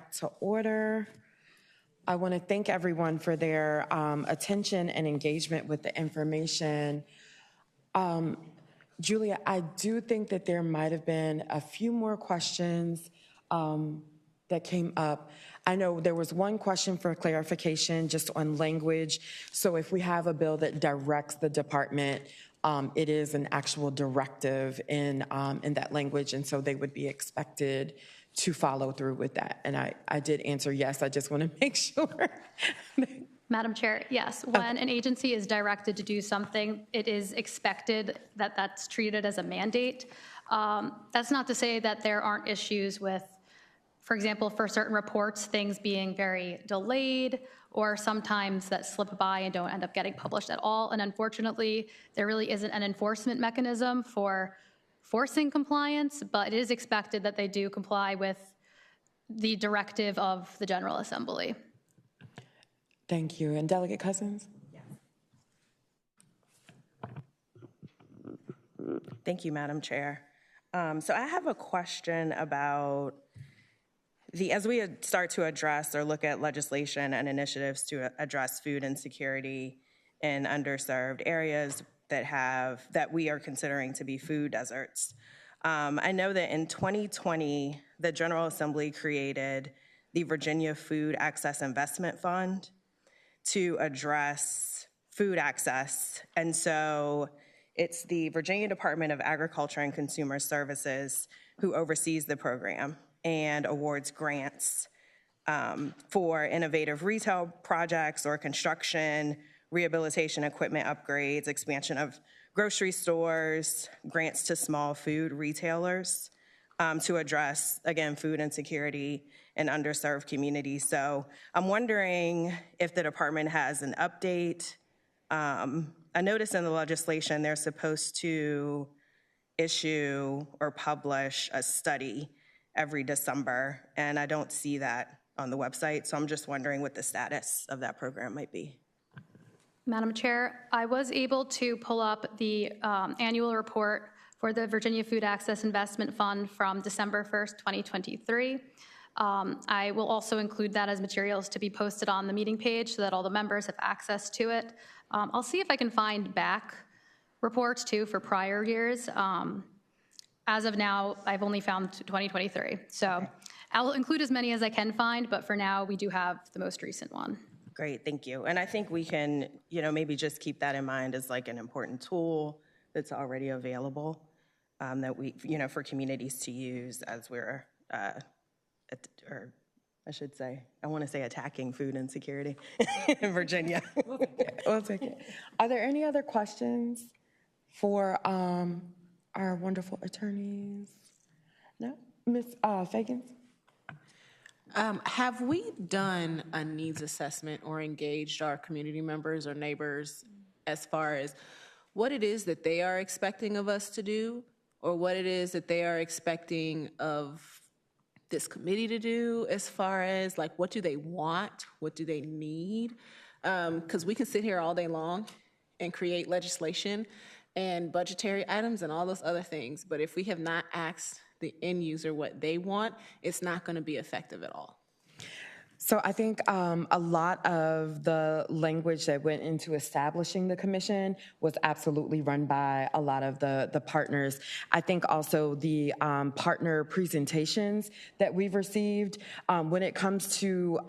back to order. I want to thank everyone for their attention and engagement with the information. Julia, I do think that there might have been a few more questions that came up. I know there was one question for clarification just on language. So if we have a bill that directs the department, it is an actual directive in that language, and so they would be expected to follow through with that. And I did answer yes. I just want to make sure. Madam Chair, yes, when an agency is directed to do something, it is expected that that's treated as a mandate. That's not to say that there aren't issues with, for example, for certain reports, things being very delayed, or sometimes that slip by and don't end up getting published at all. And unfortunately, there really isn't an enforcement mechanism for forcing compliance, but it is expected that they do comply with the directive of the General Assembly. Thank you. And Delegate Cousins? Thank you, Madam Chair. So I have a question about as we start to address or look at legislation and initiatives to address food insecurity in underserved areas that we are considering to be food deserts. I know that in 2020, the General Assembly created the Virginia Food Access Investment Fund to address food access. And so it's the Virginia Department of Agriculture and Consumer Services who oversees the program and awards grants for innovative retail projects or construction, rehabilitation equipment upgrades, expansion of grocery stores, grants to small food retailers to address, again, food insecurity in underserved communities. So I'm wondering if the department has an update. I noticed in the legislation they're supposed to issue or publish a study every December, and I don't see that on the website, so I'm just wondering what the status of that program might be. Madam Chair, I was able to pull up the annual report for the Virginia Food Access Investment Fund from December 1st, 2023. I will also include that as materials to be posted on the meeting page so that all the members have access to it. I'll see if I can find back reports too for prior years. As of now, I've only found 2023. So I'll include as many as I can find, but for now, we do have the most recent one. Great, thank you. And I think we can, maybe just keep that in mind as like an important tool that's already available that we, for communities to use as we're, or I should say, I want to say attacking food insecurity in Virginia. We'll take it. Are there any other questions for our wonderful attorneys? No? Ms. Fagans? Have we done a needs assessment or engaged our community members or neighbors as far as what it is that they are expecting of us to do, or what it is that they are expecting of this committee to do, as far as like what do they want, what do they need? Because we can sit here all day long and create legislation and budgetary items and all those other things, but if we have not asked the end user what they want, it's not going to be effective at all. So I think a lot of the language that went into establishing the commission was absolutely run by a lot of the partners. I think also the partner presentations that we've received, when it comes to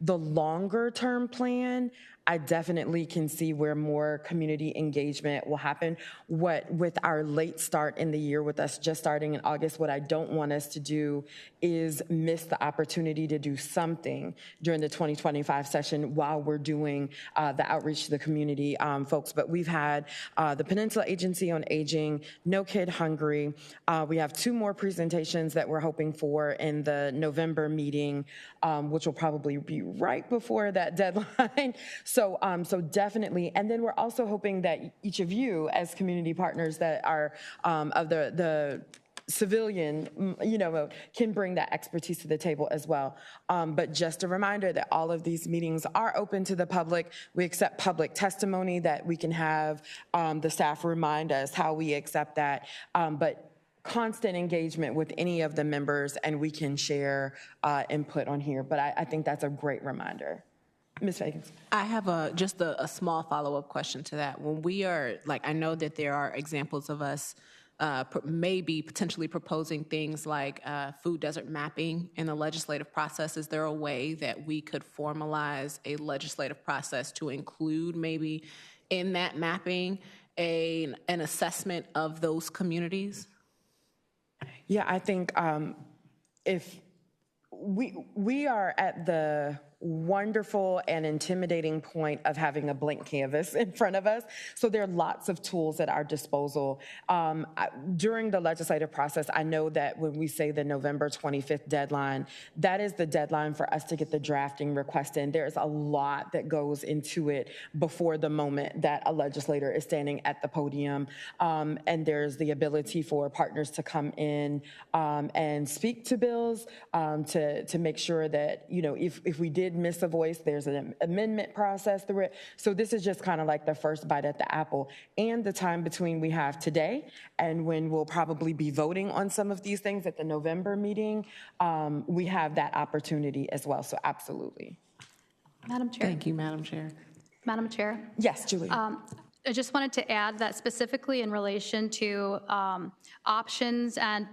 the longer term plan, I definitely can see where more community engagement will happen. With our late start in the year, with us just starting in August, what I don't want us to do is miss the opportunity to do something during the 2025 session while we're doing the outreach to the community folks. But we've had the Peninsula Agency on Aging, No Kid Hungry. We have 2 more presentations that we're hoping for in the November meeting, which will probably be right before that deadline. So definitely, and then we're also hoping that each of you as community partners that are of the civilian, can bring that expertise to the table as well. But just a reminder that all of these meetings are open to the public. We accept public testimony that we can have the staff remind us how we accept that. But constant engagement with any of the members, and we can share input on here. But I think that's a great reminder. Ms. Fagans. I have just a small follow-up question to that. When we are, like, I know that there are examples of us maybe potentially proposing things like food desert mapping in the legislative process. Is there a way that we could formalize a legislative process to include maybe in that mapping an assessment of those communities? Yeah, I think if we are at the wonderful and intimidating point of having a blank canvas in front of us. So there are lots of tools at our disposal. During the legislative process, I know that when we say the November 25th deadline, that is the deadline for us to get the drafting request in. There's a lot that goes into it before the moment that a legislator is standing at the podium. And there's the ability for partners to come in and speak to bills to make sure that, you know, if we did miss a voice, there's an amendment process through it. So this is just kind of like the first bite at the apple, and the time between we have today and when we'll probably be voting on some of these things at the November meeting, we have that opportunity as well. So absolutely. Madam Chair. Thank you, Madam Chair. Madam Chair. Yes, Julie. I just wanted to add that specifically in relation to options and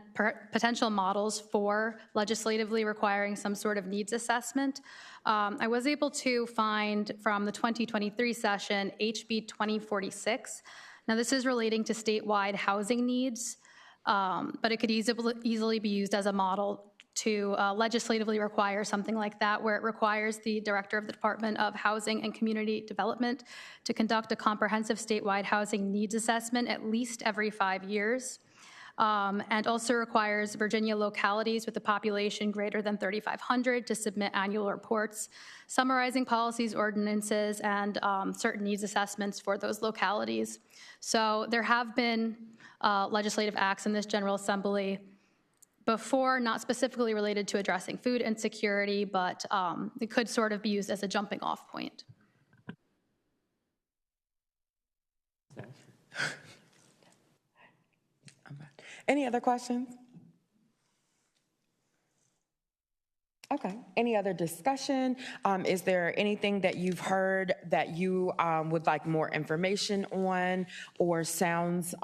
potential models for legislatively requiring some sort of needs assessment, I was able to find from the 2023 session HB 2046. Now this is relating to statewide housing needs, but it could easily be used as a model to legislatively require something like that, where it requires the Director of the Department of Housing and Community Development to conduct a comprehensive statewide housing needs assessment at least every 5 years, and also requires Virginia localities with a population greater than 3,500 to submit annual reports summarizing policies, ordinances, and certain needs assessments for those localities. So there have been legislative acts in this General Assembly before, not specifically related to addressing food insecurity, but it could sort of be used as a jumping off point. Any other questions? Okay. Any other discussion? Is there anything that you've heard that you would like more information on, or sounds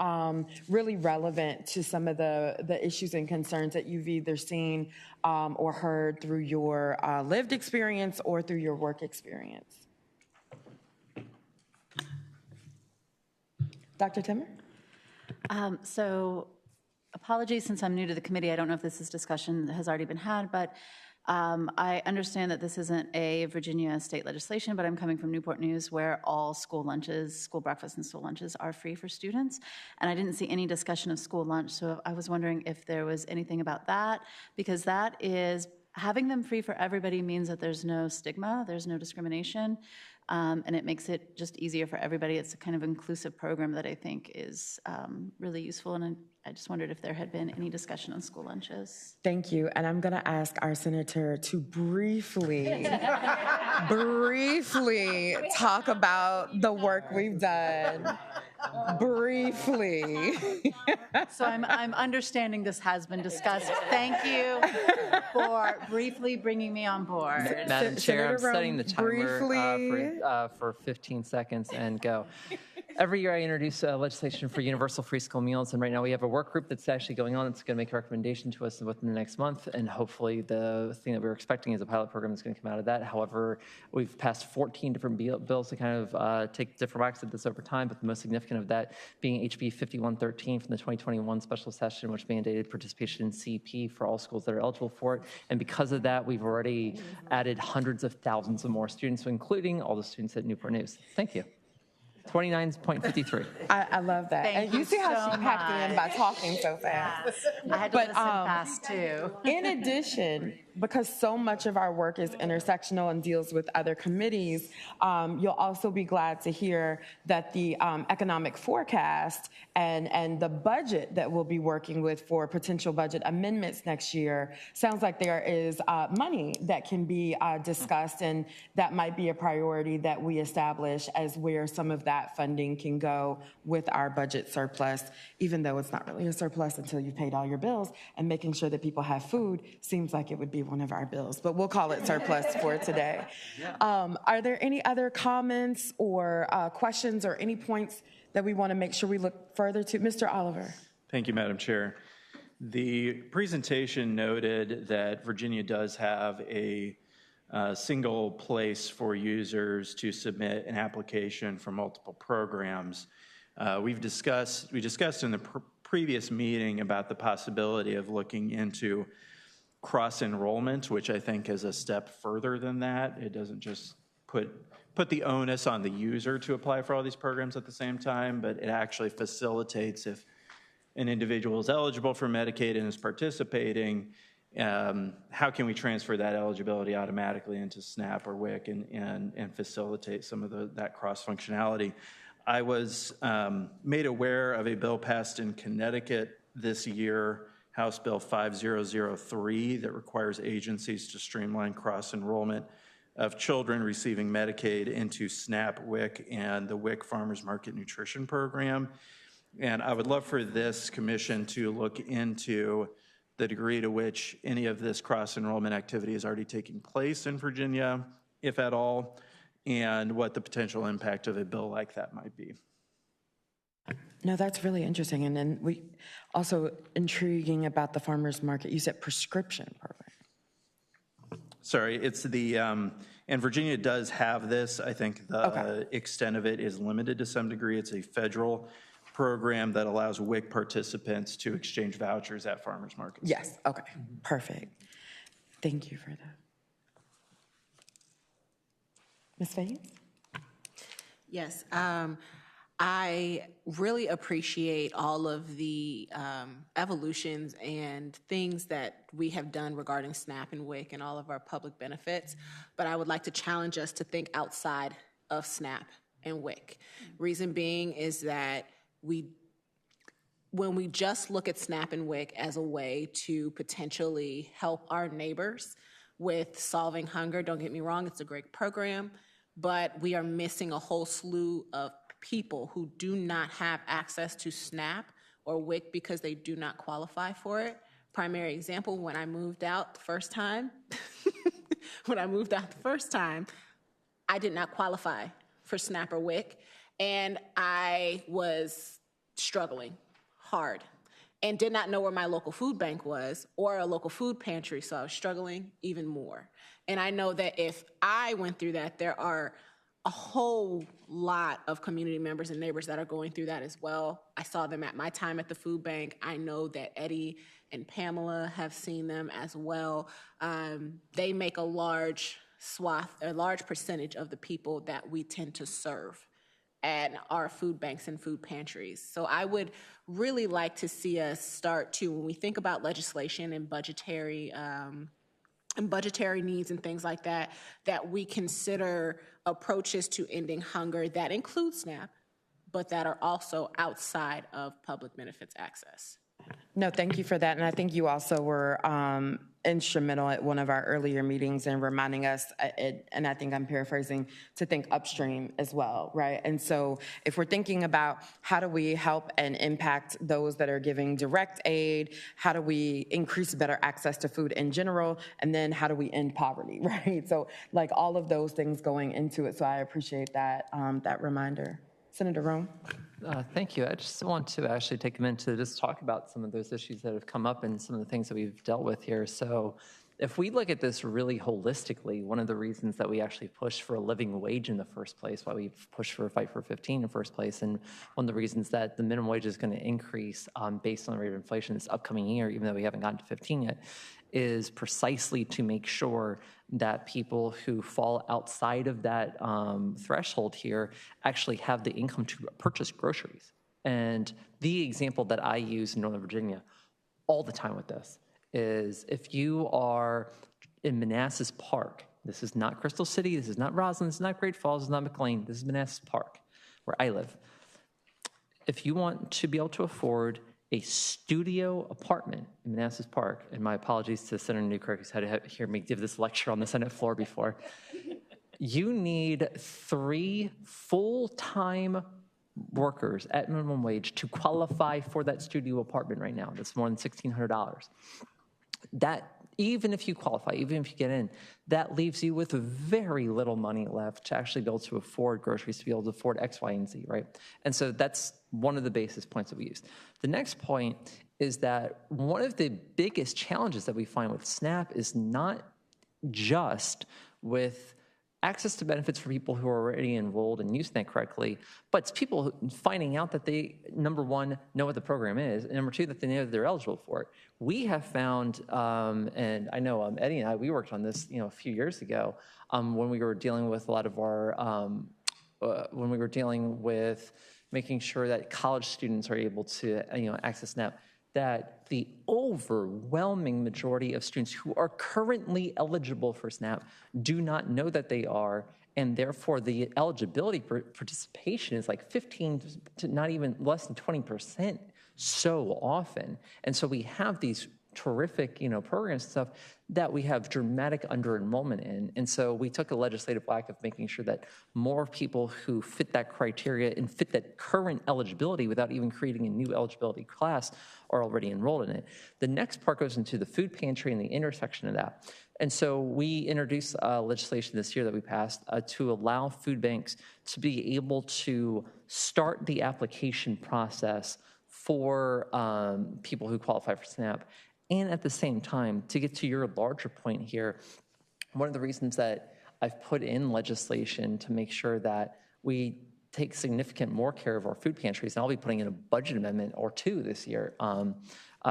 really relevant to some of the issues and concerns that you've either seen or heard through your lived experience or through your work experience? Dr. Timmer? So apologies, since I'm new to the committee, I don't know if this discussion has already been had, but I understand that this isn't a Virginia state legislation, but I'm coming from Newport News, where all school lunches, school breakfasts and school lunches are free for students. And I didn't see any discussion of school lunch, so I was wondering if there was anything about that, because that is, having them free for everybody means that there's no stigma, there's no discrimination, and it makes it just easier for everybody. It's a kind of inclusive program that I think is really useful, and I just wondered if there had been any discussion on school lunches. Thank you. And I'm going to ask our senator to briefly talk about the work we've done. Briefly. So I'm understanding this has been discussed. Thank you for briefly bringing me on board. Madam Chair, I'm setting the timer briefly. for 15 seconds and go. Every year I introduce legislation for universal free school meals, and right now we have a work group that's actually going on. It's going to make a recommendation to us within the next month, and hopefully the thing that we're expecting is a pilot program that's going to come out of that. However, we've passed 14 different bills to kind of take different whacks at this over time, but the most significant of that being HB 5113 from the 2021 special session, which mandated participation in CP for all schools that are eligible for it. And because of that, we've already added hundreds of thousands of more students, including all the students at Newport News. Thank you. 29.53. I love that. Thank and you see how so she packed it in by talking so fast. I had to listen fast too. In addition, because so much of our work is intersectional and deals with other committees, you'll also be glad to hear that the economic forecast and the budget that we'll be working with for potential budget amendments next year sounds like there is money that can be discussed, and that might be a priority that we establish as where some of that funding can go with our budget surplus, even though it's not really a surplus until you've paid all your bills, and making sure that people have food seems like it would be one of our bills, but we'll call it surplus for today. Are there any other comments or questions or any points that we want to make sure we look further to? Mr. Oliver. Thank you, Madam Chair. The presentation noted that Virginia does have a single place for users to submit an application for multiple programs. We discussed in the previous meeting about the possibility of looking into cross-enrollment, which I think is a step further than that. It doesn't just put the onus on the user to apply for all these programs at the same time, but it actually facilitates if an individual is eligible for Medicaid and is participating, how can we transfer that eligibility automatically into SNAP or WIC and facilitate some of that cross-functionality. I was made aware of a bill passed in Connecticut this year, House Bill 5003, that requires agencies to streamline cross-enrollment of children receiving Medicaid into SNAP, WIC, and the WIC Farmers Market Nutrition Program. And I would love for this commission to look into the degree to which any of this cross-enrollment activity is already taking place in Virginia, if at all, and what the potential impact of a bill like that might be. No, that's really interesting. And then we also intriguing about the farmers market. You said prescription program. Sorry, it's the, and Virginia does have this. I think the extent of it is limited to some degree. It's a federal program that allows WIC participants to exchange vouchers at farmers markets. Yes, okay, perfect. Thank you for that. Ms. Faye? Yes, I really appreciate all of the evolutions and things that we have done regarding SNAP and WIC and all of our public benefits, but I would like to challenge us to think outside of SNAP and WIC. Reason being is that when we just look at SNAP and WIC as a way to potentially help our neighbors with solving hunger, don't get me wrong, it's a great program, but we are missing a whole slew of people who do not have access to SNAP or WIC because they do not qualify for it. Primary example, when I moved out the first time, I did not qualify for SNAP or WIC, and I was struggling hard and did not know where my local food bank was or a local food pantry, so I was struggling even more. And I know that if I went through that, there are a whole lot of community members and neighbors that are going through that as well. I saw them at my time at the food bank. I know that Eddie and Pamela have seen them as well. They make a large percentage of the people that we tend to serve at our food banks and food pantries. So I would really like to see us start to, when we think about legislation and budgetary needs and things like that, that we consider approaches to ending hunger that include SNAP, but that are also outside of public benefits access. No, thank you for that. And I think you also were instrumental at one of our earlier meetings in reminding us, and I think I'm paraphrasing, to think upstream as well, right? And so if we're thinking about how do we help and impact those that are giving direct aid, how do we increase better access to food in general, and then how do we end poverty, right? So like all of those things going into it. So I appreciate that, that reminder. Senator Rome? Thank you. I just want to actually take a minute to just talk about some of those issues that have come up and some of the things that we've dealt with here. So if we look at this really holistically, one of the reasons that we actually pushed for a living wage in the first place, why we pushed for a fight for 15 in the first place, and one of the reasons that the minimum wage is going to increase based on the rate of inflation this upcoming year, even though we haven't gotten to 15 yet, is precisely to make sure that people who fall outside of that threshold here actually have the income to purchase groceries. And the example that I use in Northern Virginia all the time with this is if you are in Manassas Park. This is not Crystal City, this is not Roslyn, this is not Great Falls, this is not McLean, this is Manassas Park, where I live. If you want to be able to afford a studio apartment in Manassas Park, and my apologies to Senator Newkirk who's had to hear me give this lecture on the Senate floor before, you need 3 full-time workers at minimum wage to qualify for that studio apartment right now. That's more than $1,600. That, even if you qualify, even if you get in, that leaves you with very little money left to actually be able to afford groceries, to be able to afford X, Y, and Z, right? And so that's one of the basis points that we use. The next point is that one of the biggest challenges that we find with SNAP is not just with access to benefits for people who are already enrolled and using that correctly, but it's people finding out that they, number one, know what the program is, and number two, that they know that they're eligible for it. We have found, and I know Eddie and I, we worked on this, a few years ago when we were dealing with a lot of our, when we were dealing with making sure that college students are able to, access SNAP, that the overwhelming majority of students who are currently eligible for SNAP do not know that they are, and therefore the eligibility participation is like 15 to not even less than 20% so often. And so we have these terrific, programs and stuff that we have dramatic under-enrollment in. And so we took a legislative whack of making sure that more people who fit that criteria and fit that current eligibility without even creating a new eligibility class are already enrolled in it. The next part goes into the food pantry and the intersection of that. And so we introduced legislation this year that we passed to allow food banks to be able to start the application process for people who qualify for SNAP. And at the same time, to get to your larger point here, one of the reasons that I've put in legislation to make sure that we take significant more care of our food pantries, and I'll be putting in a budget amendment or 2 this year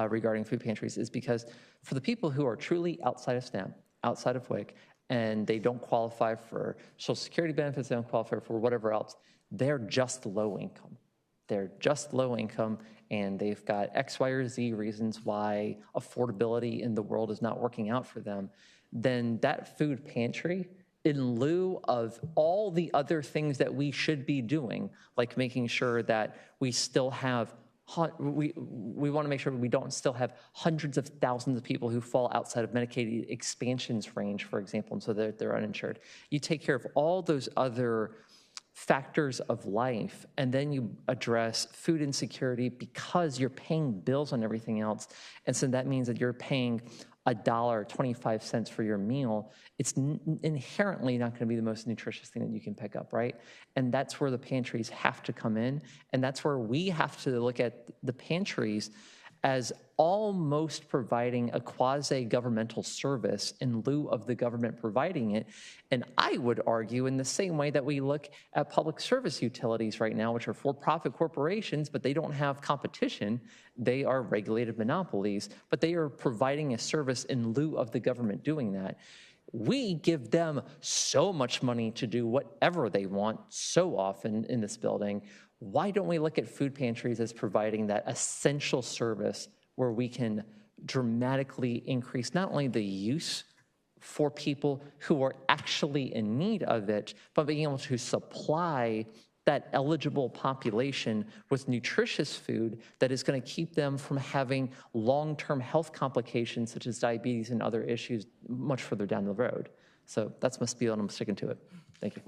regarding food pantries, is because for the people who are truly outside of SNAP, outside of WIC, and they don't qualify for Social Security benefits, they don't qualify for whatever else, they're just low income. They're just low income, and they've got X, Y, or Z reasons why affordability in the world is not working out for them. Then that food pantry, in lieu of all the other things that we should be doing, like making sure that we still have, we want to make sure we don't still have hundreds of thousands of people who fall outside of Medicaid expansions range, for example, and so they're uninsured. You take care of all those other factors of life, and then you address food insecurity because you're paying bills on everything else. And so that means that you're paying $1.25 for your meal. It's inherently not going to be the most nutritious thing that you can pick up, right? And that's where the pantries have to come in. And that's where we have to look at the pantries as almost providing a quasi-governmental service in lieu of the government providing it. And I would argue in the same way that we look at public service utilities right now, which are for-profit corporations, but they don't have competition. They are regulated monopolies, but they are providing a service in lieu of the government doing that. We give them so much money to do whatever they want so often in this building. Why don't we look at food pantries as providing that essential service where we can dramatically increase not only the use for people who are actually in need of it, but being able to supply that eligible population with nutritious food that is going to keep them from having long-term health complications such as diabetes and other issues much further down the road. So that's my spiel, and I'm sticking to it. Thank you.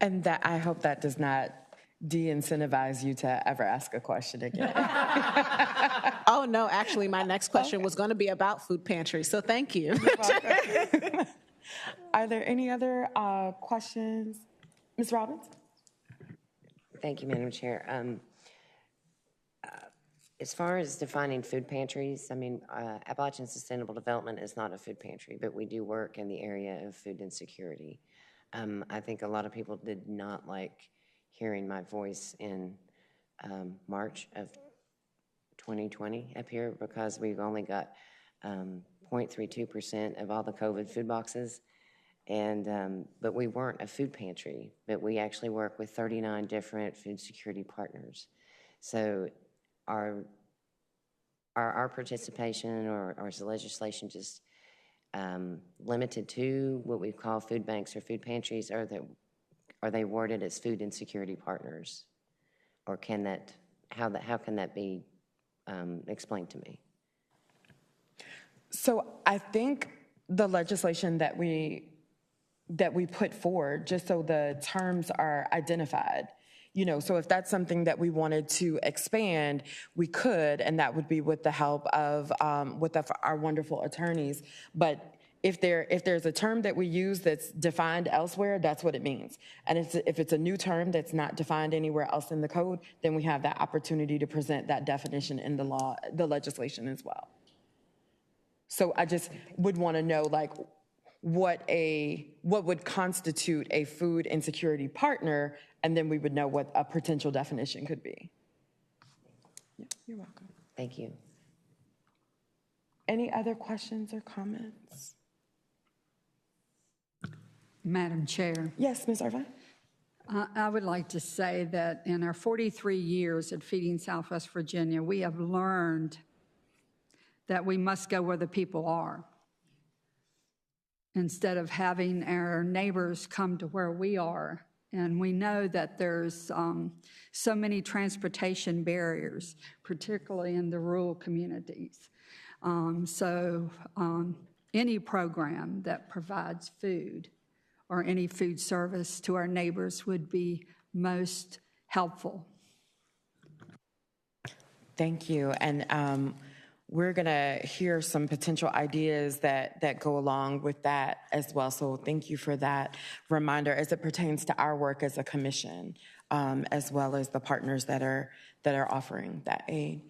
And that, I hope that does not de-incentivize you to ever ask a question again. Oh, no, actually, my next question was going to be about food pantries, so thank you. Are there any other questions? Ms. Robbins? Thank you, Madam Chair. As far as defining food pantries, I mean, Appalachian Sustainable Development is not a food pantry, but we do work in the area of food insecurity. I think a lot of people did not like hearing my voice in March of 2020 up here because we've only got 0.32% of all the COVID food boxes. And, but we weren't a food pantry, but we actually work with 39 different food security partners. So our are our participation or is the legislation just limited to what we call food banks or food pantries? Or are they worded as food insecurity partners? Or can that, how can that be explained to me? So I think the legislation that we put forward, just so the terms are identified, so if that's something that we wanted to expand, we could, and that would be with the help of our wonderful attorneys. But if there's a term that we use that's defined elsewhere, that's what it means. And if it's a new term that's not defined anywhere else in the code, then we have that opportunity to present that definition in the legislation as well. So I just would want to know, like, what would constitute a food insecurity partner, and then we would know what a potential definition could be. Yeah, you're welcome. Thank you. Any other questions or comments? Madam Chair, Yes, Ms. Irvine? I would like to say that in our 43 years at Feeding Southwest Virginia, we have learned that we must go where the people are, instead of having our neighbors come to where we are. And we know that there's so many transportation barriers, particularly in the rural communities. So any program that provides food or any food service to our neighbors would be most helpful. Thank you. And we're going to hear some potential ideas that go along with that as well. So thank you for that reminder as it pertains to our work as a commission, as well as the partners that are offering that aid.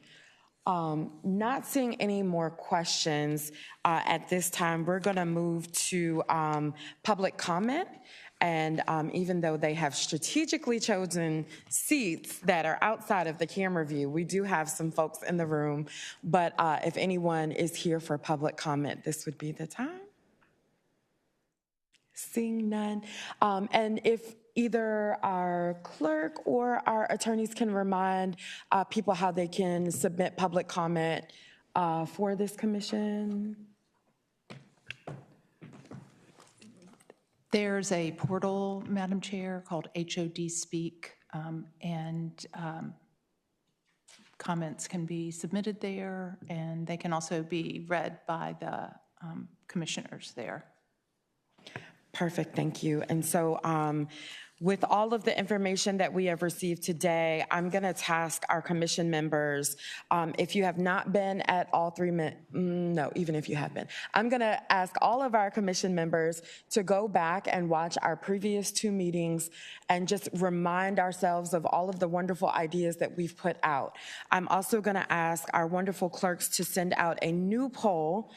Not seeing any more questions at this time, we're going to move to public comment. And even though they have strategically chosen seats that are outside of the camera view, we do have some folks in the room. But if anyone is here for public comment, this would be the time. Seeing none. And if either our clerk or our attorneys can remind people how they can submit public comment for this commission. There's a portal, Madam Chair, called HOD Speak, and comments can be submitted there, and they can also be read by the commissioners there. Perfect, thank you. And so with all of the information that we have received today, I'm going to task our commission members, if you have not been at all even if you have been, I'm going to ask all of our commission members to go back and watch our previous 2 meetings and just remind ourselves of all of the wonderful ideas that we've put out. I'm also going to ask our wonderful clerks to send out a new poll,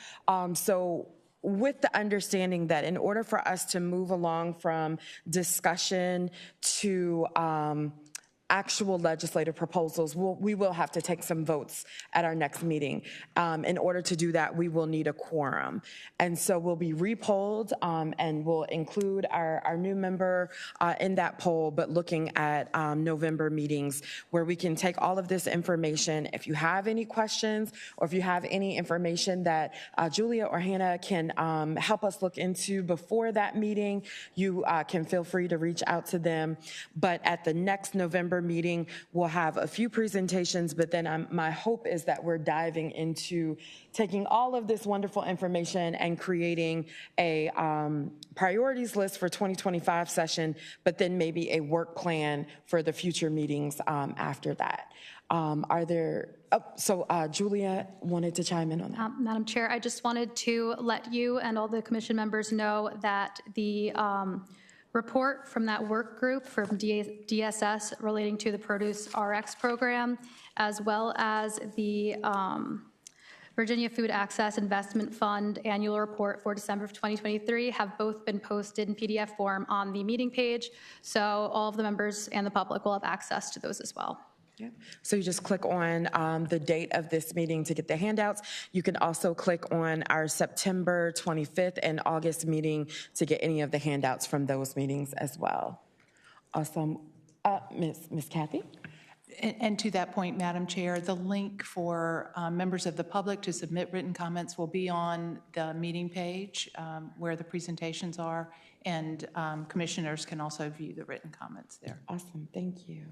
with the understanding that in order for us to move along from discussion to actual legislative proposals, we will have to take some votes at our next meeting. In order to do that, we will need a quorum. And so we'll be repolled and we'll include our new member in that poll, but looking at November meetings where we can take all of this information. If you have any questions or if you have any information that Julia or Hannah can help us look into before that meeting, you can feel free to reach out to them. But at the next November meeting, we'll have a few presentations, but then my hope is that we're diving into taking all of this wonderful information and creating a priorities list for 2025 session, but then maybe a work plan for the future meetings after that. Julia wanted to chime in on that. Madam Chair, I just wanted to let you and all the commission members know that the report from that work group from DSS relating to the Produce RX program, as well as the Virginia Food Access Investment Fund annual report for December of 2023 have both been posted in PDF form on the meeting page. So all of the members and the public will have access to those as well. Yeah. So you just click on the date of this meeting to get the handouts. You can also click on our September 25th and August meeting to get any of the handouts from those meetings as well. Awesome. Miss Kathy? And to that point, Madam Chair, the link for members of the public to submit written comments will be on the meeting page where the presentations are, and commissioners can also view the written comments there. Awesome, thank you.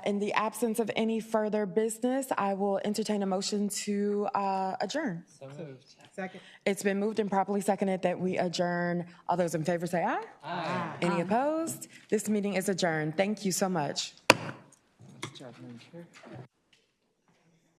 In the absence of any further business, I will entertain a motion to adjourn. So moved. Second. It's been moved and properly seconded that we adjourn. All those in favor say aye. Aye. Any opposed? This meeting is adjourned. Thank you so much. Good job, Madam Chair.